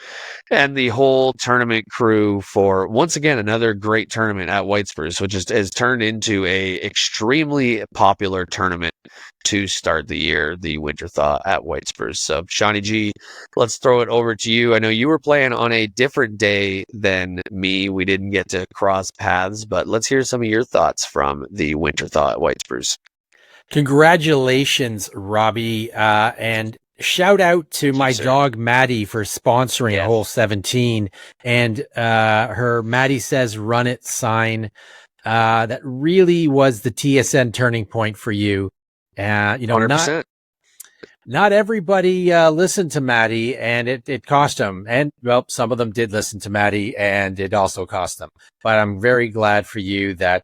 and the whole tournament crew for once again another great tournament at White Spruce, which has turned into a extremely popular tournament to start the year, the Winter Thaw at White Spruce. So Shawnee G, let's throw it over to you. I know you were playing on a different day than me. We didn't get to cross paths, but let's hear some of your thoughts from the Winter Thaw at White Spruce. Congratulations, Robbie. And shout out to my dog, Maddie, for sponsoring hole 17 and her Maddie Says Run It sign. That really was the TSN turning point for you. 100%. not everybody listened to Maddie, and it cost them. And well, some of them did listen to Maddie, and it also cost them. But I'm very glad for you that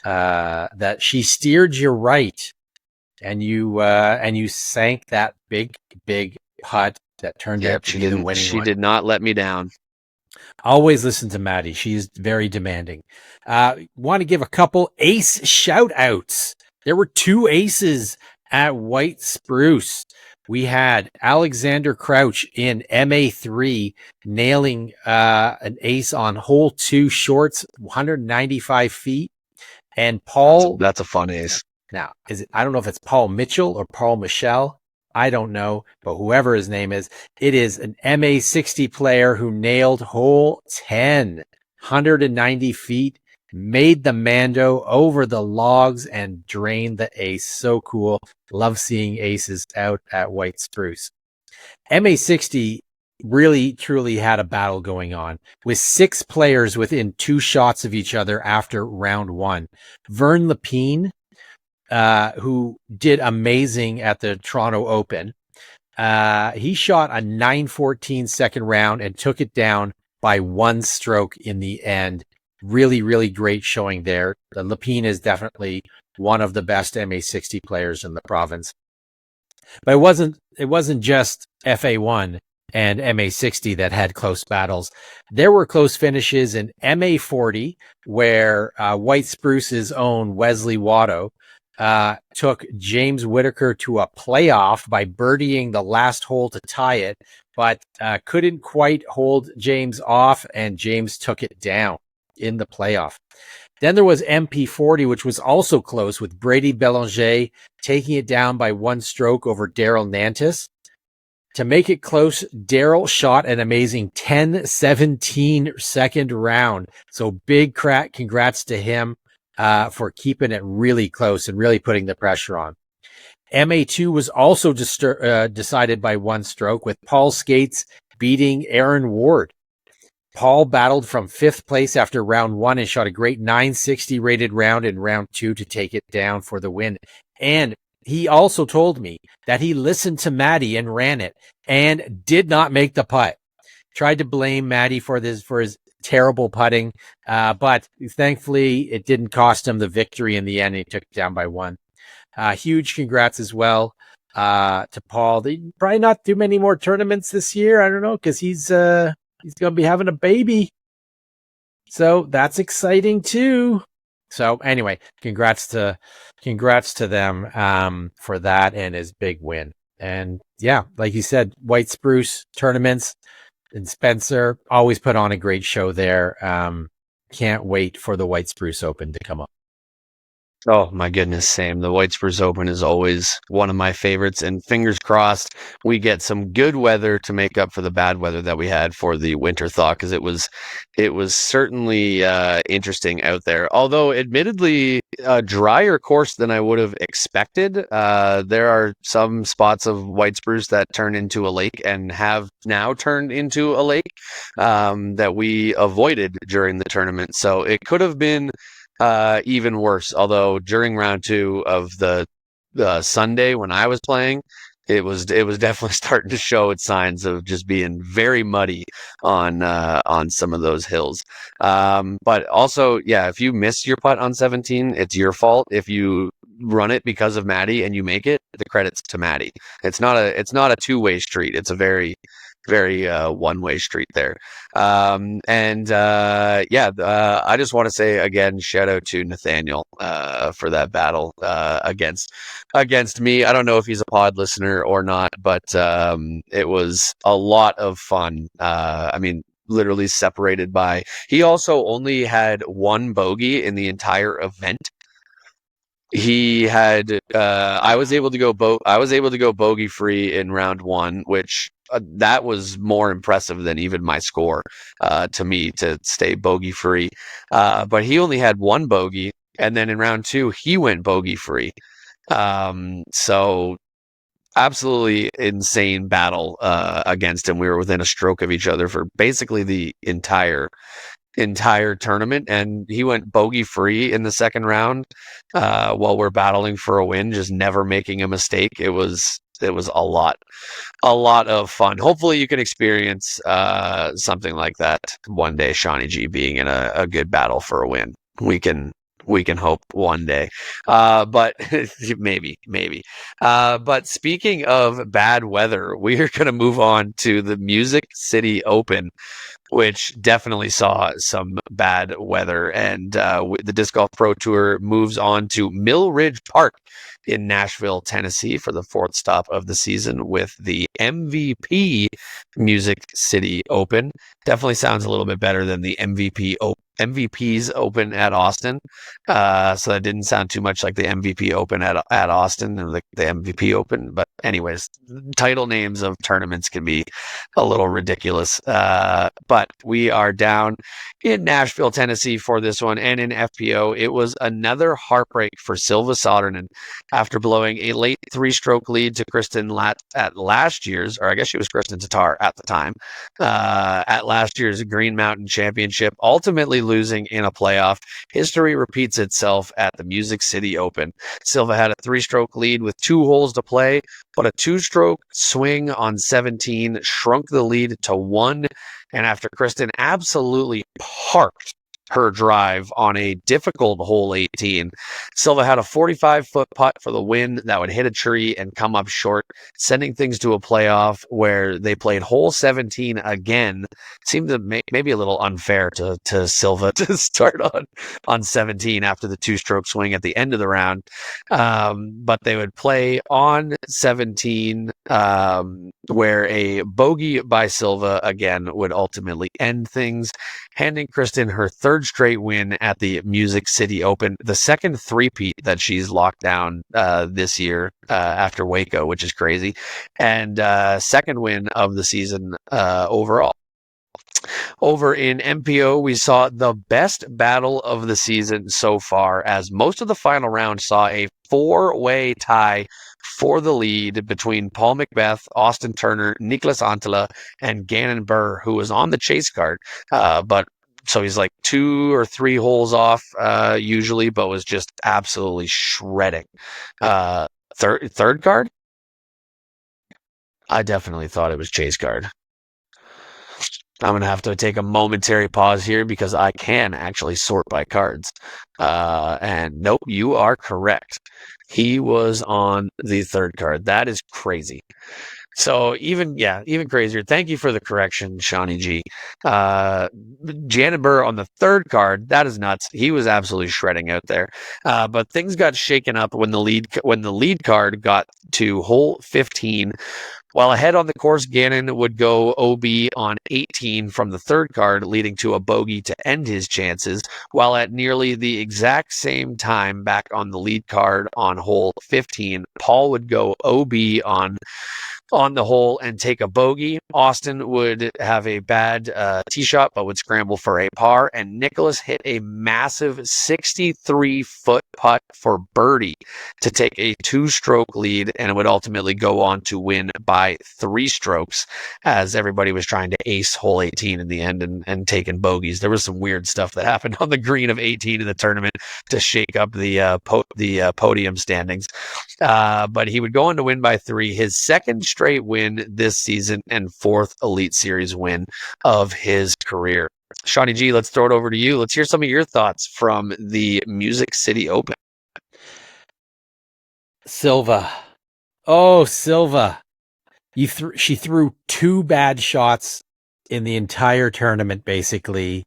that she steered you right, and you sank that big putt that turned out to be the winning She one. did not let me down. Always listen to Maddie. She's very demanding. Want to give a couple ace shout outs. There were 2 aces at White Spruce. We had Alexander Crouch in MA3 nailing an ace on hole 2 shorts, 195 feet. And Paul. That's a fun ace. Now, I don't know if it's Paul Mitchell or Paul Michel. I don't know, but whoever his name is, it is an MA60 player who nailed hole 10, 190 feet, made the Mando over the logs and drained the ace. So cool. Love seeing aces out at White Spruce. MA60 really, truly had a battle going on with 6 players within 2 shots of each other after round 1. Vern Lepine, who did amazing at the Toronto Open. He shot a 914 second round and took it down by 1 stroke in the end. Really, really great showing there. The Lepine is definitely one of the best MA60 players in the province. But it wasn't just FA1 and MA60 that had close battles. There were close finishes in MA40, where White Spruce's own Wesley Watto took James Whitaker to a playoff by birdieing the last hole to tie it, but couldn't quite hold James off, and James took it down in the playoff. Then there was MP40, which was also close, with Brady Belanger taking it down by 1 stroke over Daryl Nantis. To make it close, Daryl shot an amazing 10-17 second round. So big congrats to him for keeping it really close and really putting the pressure on. MA2 was also decided by 1 stroke, with Paul Skates beating Aaron Ward. Paul battled from 5th place after round 1 and shot a great 960 rated round in round 2 to take it down for the win. And he also told me that he listened to Maddie and ran it and did not make the putt. Tried to blame Maddie for his terrible putting, but thankfully it didn't cost him the victory in the end. He took it down by 1. Huge congrats as well to Paul. They probably not do many more tournaments this year. I don't know, because he's going to be having a baby. So that's exciting too. So anyway, congrats to them for that and his big win. And yeah, like you said, White Spruce tournaments and Spencer always put on a great show there. Can't wait for the White Spruce Open to come up. Oh my goodness, same. The White Spruce Open is always one of my favorites, and fingers crossed we get some good weather to make up for the bad weather that we had for the winter thaw, because it was certainly interesting out there. Although admittedly a drier course than I would have expected. There are some spots of White Spruce that turn into a lake and have now turned into a lake that we avoided during the tournament. So it could have been even worse. Although during round 2 of the Sunday when I was playing, it was definitely starting to show its signs of just being very muddy on some of those hills. But also, yeah, if you miss your putt on 17, it's your fault. If you run it because of Maddie and you make it, the credit's to Maddie. It's not a two-way street. It's a very one-way street there. I just want to say again, shout out to Nathaniel for that battle against me. I don't know if he's a pod listener or not, but it was a lot of fun. Literally separated by, he also only had 1 bogey in the entire event. He had I was able to go bogey free in round 1, which that was more impressive than even my score to me, to stay bogey free. But he only had 1 bogey, and then in round 2 he went bogey free. So absolutely insane battle against him. We were within a stroke of each other for basically the entire tournament, and he went bogey free in the second round while we're battling for a win, just never making a mistake. It was a lot of fun. Hopefully you can experience something like that one day, Shawnee G being in a good battle for a win. We can hope one day. But maybe. But speaking of bad weather, we are going to move on to the Music City Open, which definitely saw some bad weather. And the Disc Golf Pro Tour moves on to Mill Ridge Park in Nashville, Tennessee for the fourth stop of the season with the MVP Music City Open. Definitely sounds a little bit better than the MVP's Open at Austin. So that didn't sound too much like the MVP Open at Austin and the MVP Open. But anyways, title names of tournaments can be a little ridiculous. But we are down in Nashville, Tennessee for this one. And in FPO, it was another heartbreak for Silva Sodernen after blowing a late 3-stroke lead to Kristen at last year's, or I guess she was Kristen Tatar at the time, at last year's Green Mountain Championship, ultimately losing in a playoff. History repeats itself at the Music City Open. Silva had a 3-stroke lead with 2 holes to play, but a 2-stroke swing on 17 shrunk the lead to 1. And after Kristen absolutely parked her drive on a difficult hole 18, Silva had a 45-foot putt for the win that would hit a tree and come up short, sending things to a playoff where they played hole 17 again. Seemed to maybe a little unfair to Silva to start on 17 after the 2-stroke swing at the end of the round. But they would play on 17 where a bogey by Silva again would ultimately end things, handing Kristen her 3rd straight win at the Music City Open, the second three-peat that she's locked down this year after Waco, which is crazy, and second win of the season overall. Over in MPO, we saw the best battle of the season so far, as most of the final round saw a 4-way tie for the lead between Paul Macbeth, Austin Turner, Nicholas Antela, and Gannon Burr, who was on the chase card. But so he's like 2 or 3 holes off usually, but was just absolutely shredding. Third card? I definitely thought it was chase card. I'm going to have to take a momentary pause here because I can actually sort by cards. And nope, you are correct. He was on the 3rd card. That is crazy. So even crazier. Thank you for the correction, Shawnee G. Janet Burr on the 3rd card. That is nuts. He was absolutely shredding out there. But things got shaken up when the lead card got to hole 15. While ahead on the course, Gannon would go OB on 18 from the 3rd card, leading to a bogey to end his chances, while at nearly the exact same time back on the lead card on hole 15, Paul would go OB on the hole and take a bogey. Austin would have a bad tee shot, but would scramble for a par. And Nicholas hit a massive 63-foot putt for birdie to take a 2-stroke lead, and it would ultimately go on to win by 3 strokes, as everybody was trying to ace hole 18 in the end and taking bogeys. There was some weird stuff that happened on the green of 18 in the tournament to shake up the podium standings. But he would go on to win by 3, his 2nd straight win this season and 4th Elite Series win of his career. Shawnee G, let's throw it over to you. Let's hear some of your thoughts from the Music City Open. Silva. Oh, Silva. She threw 2 bad shots in the entire tournament, basically,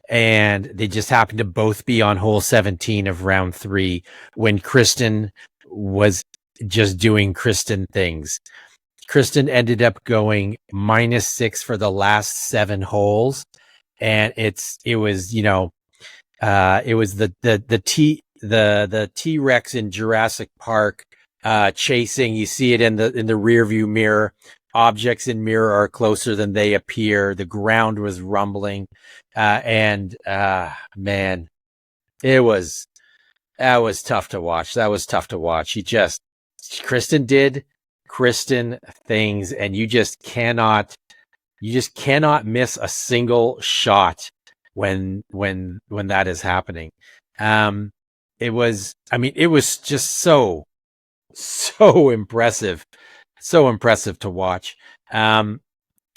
and they just happened to both be on hole 17 of round 3 when Kristen was just doing Kristen things. Kristen ended up going -6 for the last 7 holes, and it was the T-Rex in Jurassic Park chasing. You see it in the rear view mirror. Objects in mirror are closer than they appear. The ground was rumbling, man, that was tough to watch. That was tough to watch. Kristen did Kristen things, and you just cannot miss a single shot when that is happening. It was just so impressive so impressive to watch.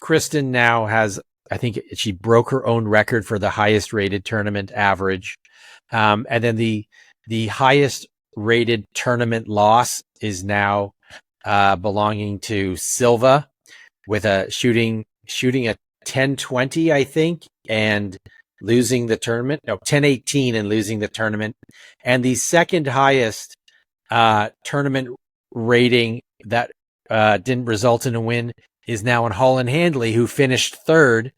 Kristen now has, I think she broke her own record for the highest rated tournament average. And then the highest rated tournament loss is now belonging to Silva with a shooting a 10-20, I think, and losing the tournament. No, 10-18 and losing the tournament. And the second highest tournament rating that didn't result in a win is now in Holland Handley, who finished third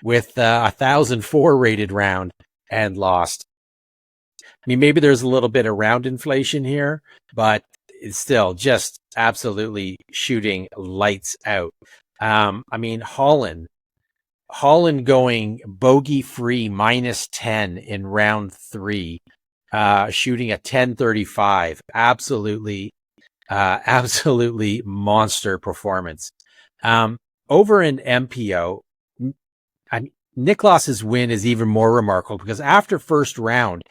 with a 1,004 rated round and lost. I mean, maybe there's a little bit of round inflation here, but it's still just absolutely shooting lights out. I mean, Holland going bogey free -10 in round 3, shooting a 10-35. Absolutely monster performance. Over in MPO, Niklas's win is even more remarkable because after first round,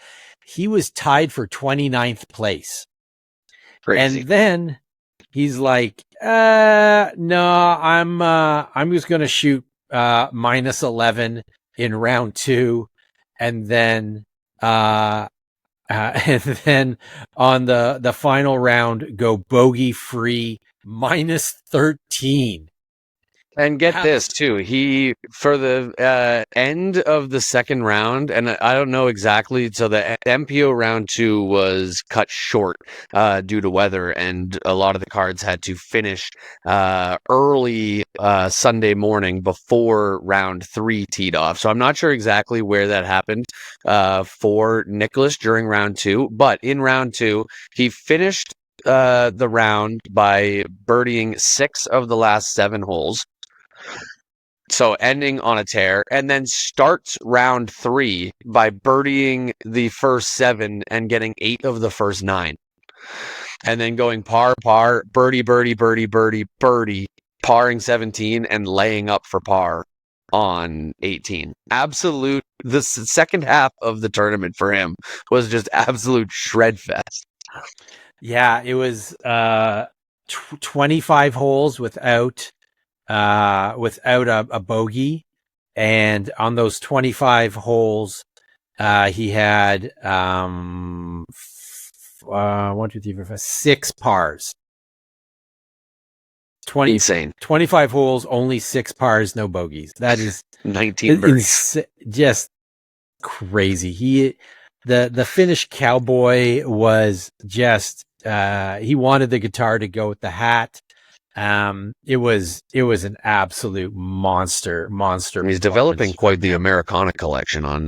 he was tied for 29th place. Crazy. And then he's like, no, I'm just going to shoot -11 in round 2. And then on the final round, go bogey free -13. And get this too, he for the end of the second round, and I don't know exactly. So the MPO round 2 was cut short due to weather, and a lot of the cards had to finish early Sunday morning before round 3 teed off. So I'm not sure exactly where that happened for Nicholas during round 2, but in round 2 he finished the round by birdieing 6 of the last 7 holes. So ending on a tear, and then starts round 3 by birdieing the first 7 and getting 8 of the first 9. And then going par, birdie, parring 17 and laying up for par on 18. The second half of the tournament for him was just absolute shred fest. Yeah, it was 25 holes without a bogey, and on those 25 holes he had 1, 2, 3, 4, 5, 6 pars. Insane. 25 holes, only 6 pars, no bogeys. That is 19 birdies. Just crazy. The Finnish cowboy was just he wanted the guitar to go with the hat. It was an absolute monster. He's developing quite the Americana collection on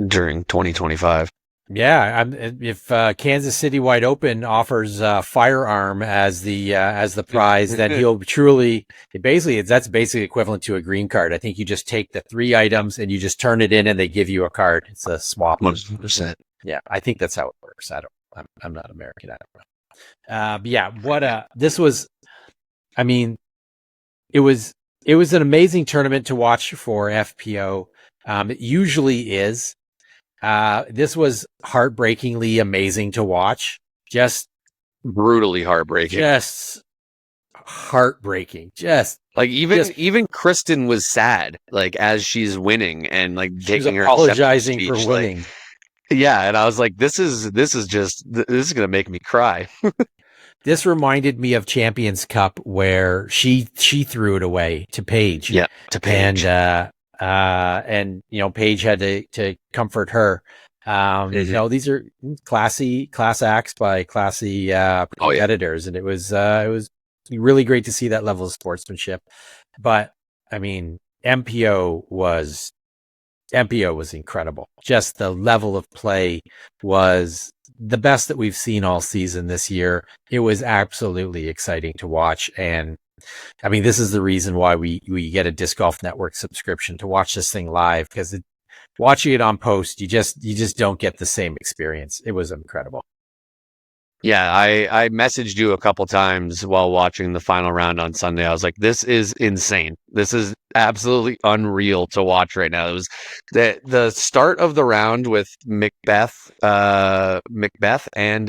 during 2025. Yeah, if Kansas City Wide Open offers firearm as the prize, then he'll truly. That's basically equivalent to a green card. I think you just take the 3 items and you just turn it in, and they give you a card. It's a swap. 100%. Yeah, I think that's how it works. I'm not American. I don't know. But yeah, this was. I mean, it was an amazing tournament to watch for FPO. It usually is. This was heartbreakingly amazing to watch. Just brutally heartbreaking. Just heartbreaking. Just like even Kristen was sad, like as she's winning and like taking her apologizing for speech, winning. Like, yeah, and I was like, this is gonna make me cry. This reminded me of Champions Cup where she threw it away to Paige. Yeah, to Paige. And Paige had to comfort her. These are class acts by classy competitors, and it was really great to see that level of sportsmanship. But I mean, MPO was incredible. Just the level of play was the best that we've seen all season this year. It was absolutely exciting to watch. And I mean, this is the reason why we get a Disc Golf Network subscription to watch this thing live, because watching it on post, you just don't get the same experience. It was incredible. Yeah, I messaged you a couple times while watching the final round on Sunday. I was like, this is insane. This is absolutely unreal to watch right now. It was the start of the round with Macbeth and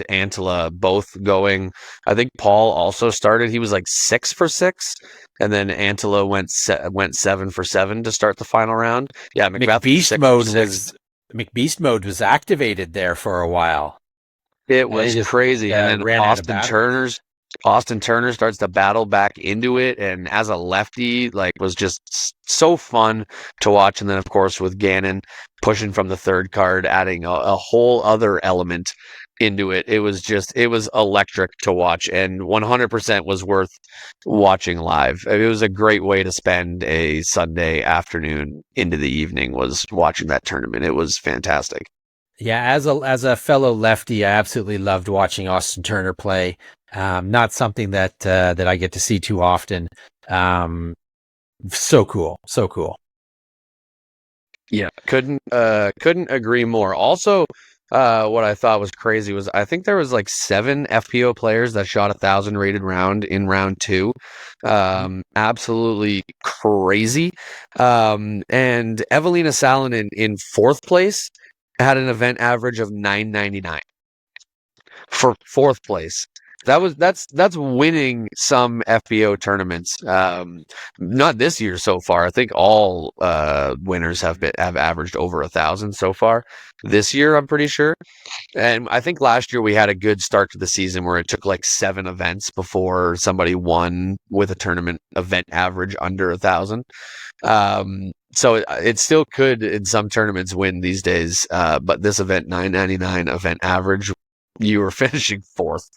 Antela both going. I think Paul also started. He was like 6 for 6, and then Antela went 7 for 7 to start the final round. Yeah, Macbeth McBeast mode was activated there for a while. It was crazy. And then ran out of batteries. Austin Turner starts to battle back into it, and as a lefty, like, was just so fun to watch. And then, of course, with Gannon pushing from the third card, adding a whole other element into it. It was electric to watch, and 100% was worth watching live. It was a great way to spend a Sunday afternoon into the evening, was watching that tournament. It was fantastic. Yeah, as a fellow lefty, I absolutely loved watching Austin Turner play. Not something that I get to see too often. So cool. Yeah, couldn't agree more. Also, what I thought was crazy was I think there was like 7 FPO players that shot 1,000 rated round in round 2. Absolutely crazy. And Evelina Salonen in 4th place had an event average of 999 for 4th place. That's winning some FBO tournaments. Not this year so far. I think all winners have averaged over 1,000 so far this year, I'm pretty sure. And I think last year we had a good start to the season where it took like 7 events before somebody won with a tournament event average under 1,000. So it still could in some tournaments win these days. But this event, 999 event average, you were finishing 4th.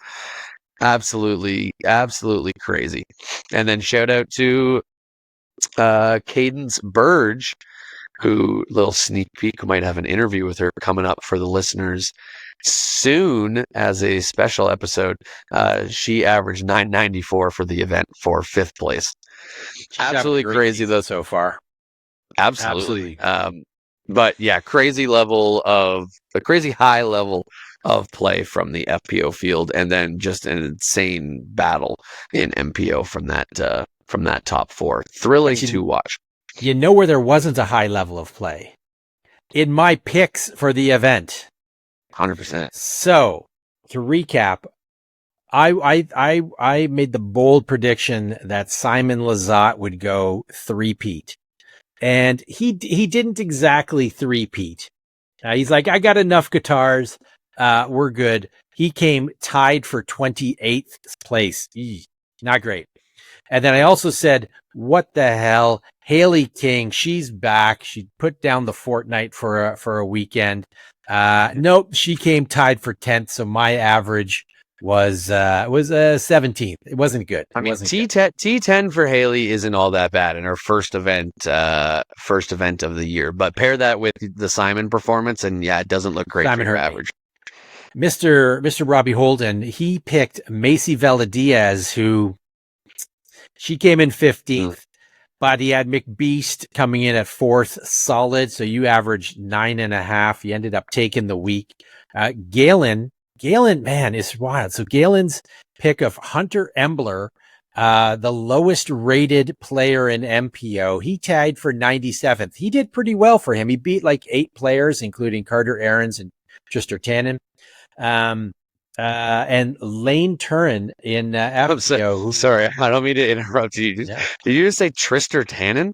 Absolutely crazy. And then shout out to Cadence Burge, who, little sneak peek, might have an interview with her coming up for the listeners soon as a special episode. She averaged 994 for the event for 5th place. Absolutely crazy though so far. Absolutely. But yeah, crazy high level of play from the FPO field, and then just an insane battle in MPO from that top 4. Thrilling to watch. You know where there wasn't a high level of play? In my picks for the event. 100%. So, to recap, I made the bold prediction that Simon Lizotte would go 3-peat. And he didn't exactly 3-peat. He's like, I got enough guitars. We're good. He came tied for 28th place. Not great. And then I also said, what the hell? Haley King, she's back. She put down the fortnight for a weekend. Nope, she came tied for 10th. So my average was 17th. It wasn't good. I mean, T10 for Haley isn't all that bad in her first event of the year. But pair that with the Simon performance, and yeah, it doesn't look great for your average. Mr. Robbie Holden, he picked Macy Veladiaz, who she came in 15th, but he had McBeast coming in at 4th, solid. So you averaged 9.5. You ended up taking the week. Galen, man, is wild. So Galen's pick of Hunter Embler, the lowest rated player in MPO, he tagged for 97th. He did pretty well for him. He beat like 8 players, including Carter Aarons and Tristan Tannen. And Lane Turin in FPO. Sorry, I don't mean to interrupt you. Did you just say Tristan Tannen?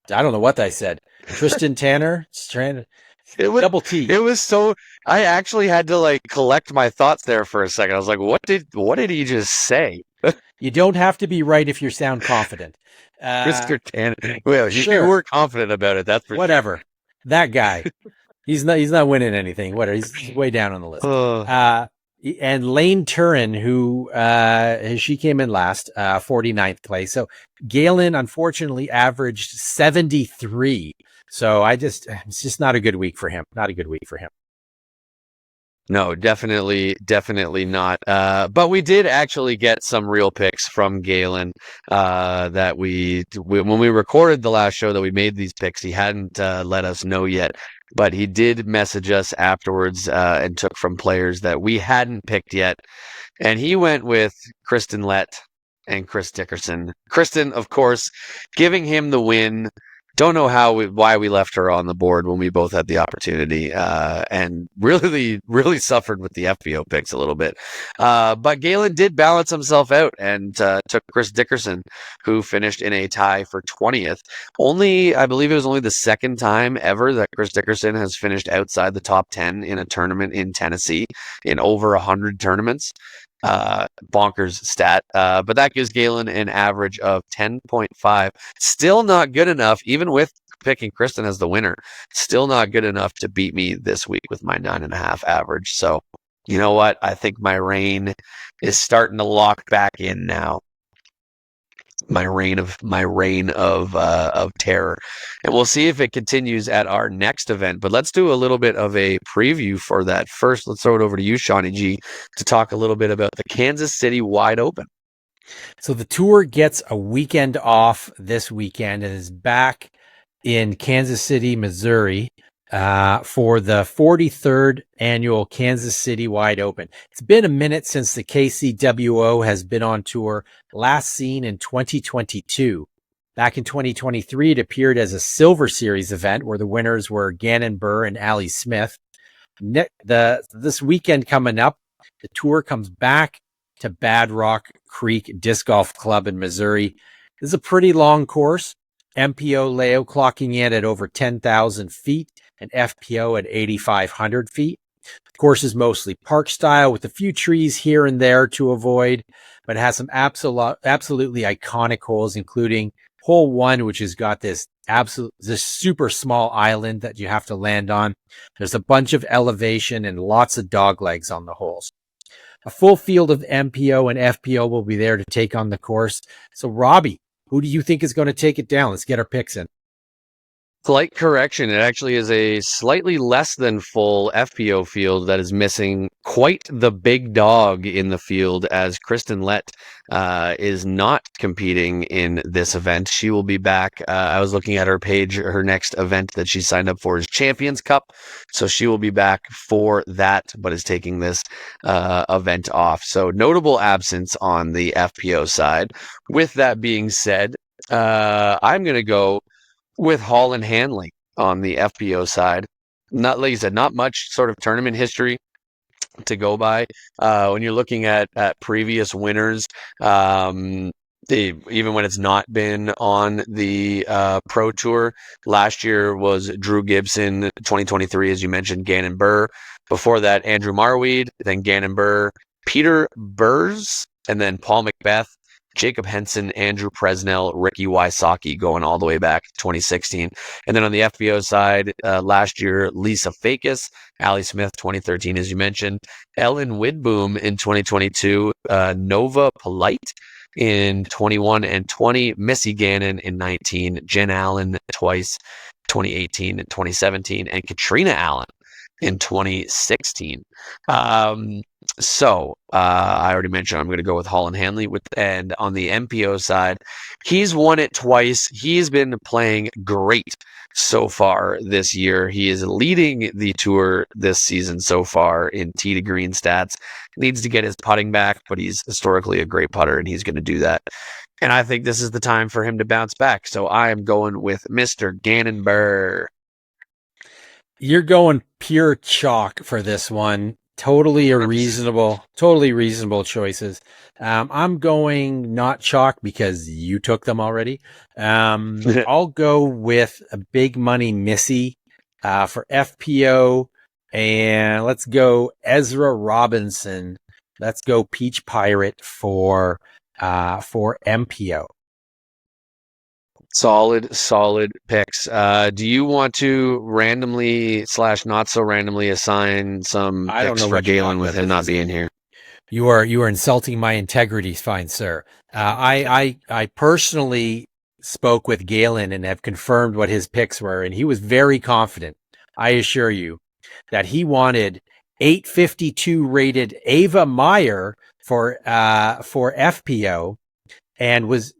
I don't know what I said. Tristan Tanner? It was, double T. It was so. I actually had to like collect my thoughts there for a second. I was like, "What did he just say?" You don't have to be right if you sound confident. Mr. Tanner. Well, you were confident about it. That's for whatever. Sure. That guy. He's not winning anything. Whatever. He's way down on the list. And Lane Turin, who she came in last, 49th place. So Galen unfortunately averaged 73. So it's just not a good week for him. No, definitely not. But we did actually get some real picks from Galen. That we when we recorded the last show that we made these picks, he hadn't let us know yet but he did message us afterwards and took from players that we hadn't picked yet. And he went with Kristen Lett and Chris Dickerson. Kristen, of course, giving him the win. Don't know why we left her on the board when we both had the opportunity, and really suffered with the FPO picks a little bit. But Galen did balance himself out and took Chris Dickerson, who finished in a tie for 20th. I believe it was only the second time ever that Chris Dickerson has finished outside the top 10 in a tournament in Tennessee in over 100 tournaments. Bonkers stat. But that gives Galen an average of 10.5. Still not good enough, even with picking Kristen as the winner. Still not good enough to beat me this week with my 9.5 average. So, you know what? I think my reign is starting to lock back in now. My reign of terror, and we'll see if it continues at our next event. But let's do a little bit of a preview for that. First, let's throw it over to you, Shawnee G, to talk a little bit about the Kansas City Wide Open. So the tour gets a weekend off this weekend and is back in Kansas City, Missouri, for the 43rd annual Kansas City Wide Open. It's been a minute since the KCWO has been on tour, last seen in 2022. Back in 2023, it appeared as a Silver Series event where the winners were Gannon Burr and Ali Smith. This weekend coming up, the tour comes back to Bad Rock Creek Disc Golf Club in Missouri. This is a pretty long course. MPO layout clocking in at over 10,000 feet and FPO at 8,500 feet. The course is mostly park style with a few trees here and there to avoid, but it has some absolutely iconic holes, including hole 1, which has got this super small island that you have to land on. There's a bunch of elevation and lots of dog legs on the holes. A full field of MPO and FPO will be there to take on the course. So, Robbie, who do you think is going to take it down? Let's get our picks in. Slight correction. It actually is a slightly less than full FPO field that is missing quite the big dog in the field, as Kristen Lett is not competing in this event. She will be back. I was looking at her page. Her next event that she signed up for is Champions Cup. So she will be back for that, but is taking this event off. So notable absence on the FPO side. With that being said, I'm going to go with Hall and Hanley on the FPO side. Not, like you said, not much sort of tournament history to go by. When you're looking at previous winners, even when it's not been on the Pro Tour, last year was Drew Gibson, 2023, as you mentioned, Gannon Burr. Before that, Andrew Marweed, then Gannon Burr, Peter Burrs, and then Paul Macbeth, Jacob Henson, Andrew Presnell, Ricky Wysocki, going all the way back to 2016. And then on the FBO side, last year, Lisa Fakis, Ali Smith, 2013, as you mentioned, Ellen Widboom in 2022, Nova Polite in 21 and 20, Missy Gannon in 19, Jen Allen twice, 2018 and 2017, and Katrina Allen in 2016. So I already mentioned I'm going to go with Hall and Hanley. And on the MPO side, he's won it twice. He's been playing great so far this year. He is leading the tour this season so far in tee to green stats. Needs to get his putting back, but he's historically a great putter, and he's going to do that. And I think this is the time for him to bounce back. So I am going with Mr. Gannon Burr. You're going pure chalk for this one. Totally reasonable choices. I'm going not chalk because you took them already. I'll go with a big money Missy for FPO, and let's go Ezra Robinson. Let's go Peach Pirate for MPO. Solid picks. Do you want to randomly / not so randomly assign some picks for Galen with him not being here? You are insulting my integrity, fine sir. I personally spoke with Galen and have confirmed what his picks were, and he was very confident. I assure you that he wanted 852 rated Ava Meyer for FPO. And was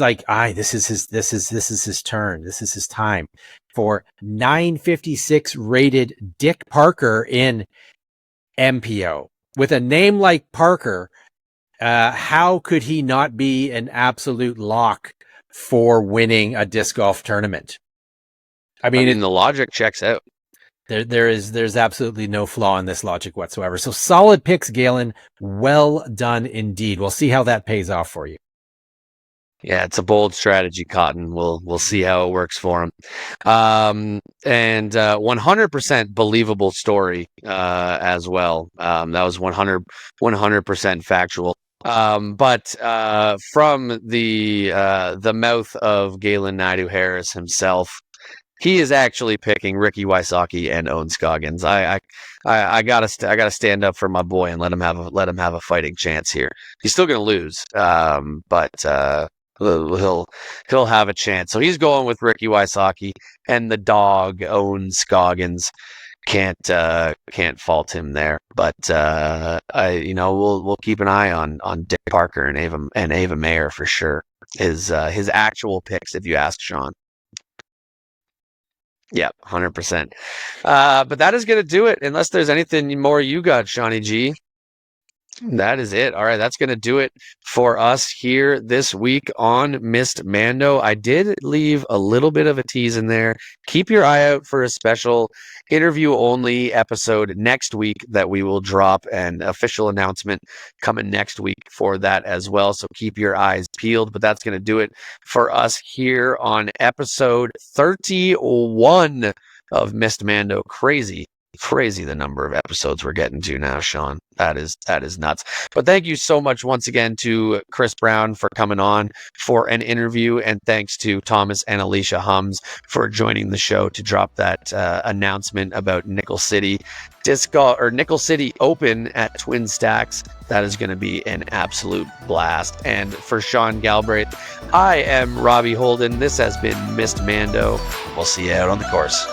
like, this is his turn. This is his time. for 956 rated Dick Parker in MPO. With a name like Parker, how could he not be an absolute lock for winning a disc golf tournament? I mean, the logic checks out. There's absolutely no flaw in this logic whatsoever. So solid picks, Galen. Well done indeed. We'll see how that pays off for you. Yeah, it's a bold strategy, Cotton. We'll see how it works for him. And 100% believable story as well. That was 100% factual. But from the mouth of Galen Naidu-Harris himself, he is actually picking Ricky Wysocki and Owen Scoggins. I gotta stand up for my boy and let him have a fighting chance here. He's still gonna lose, but he'll have a chance. So he's going with Ricky Wysocki, and the dog Owen Scoggins can't fault him there. But we'll keep an eye on Dick Parker and Ava Mayer for sure. His actual picks, if you ask Sean. Yeah, 100%. But that is going to do it. Unless there's anything more you got, Shawnee G. That is it. All right, that's going to do it for us here this week on Missed Mando. I did leave a little bit of a tease in there. Keep your eye out for a special interview-only episode next week that we will drop, an official announcement coming next week for that as well. So keep your eyes peeled. But that's going to do it for us here on episode 31 of Missed Mando. Crazy the number of episodes we're getting to now, Sean. That is nuts. But thank you so much once again to Chris Brown for coming on for an interview, and thanks to Thomas and Alicia Hums for joining the show to drop that announcement about Nickel City Nickel City Open at Twin Stacks. That is going to be an absolute blast. And for Sean Galbraith, I am Robbie Holden. This has been Missed Mando. We'll see you out on the course.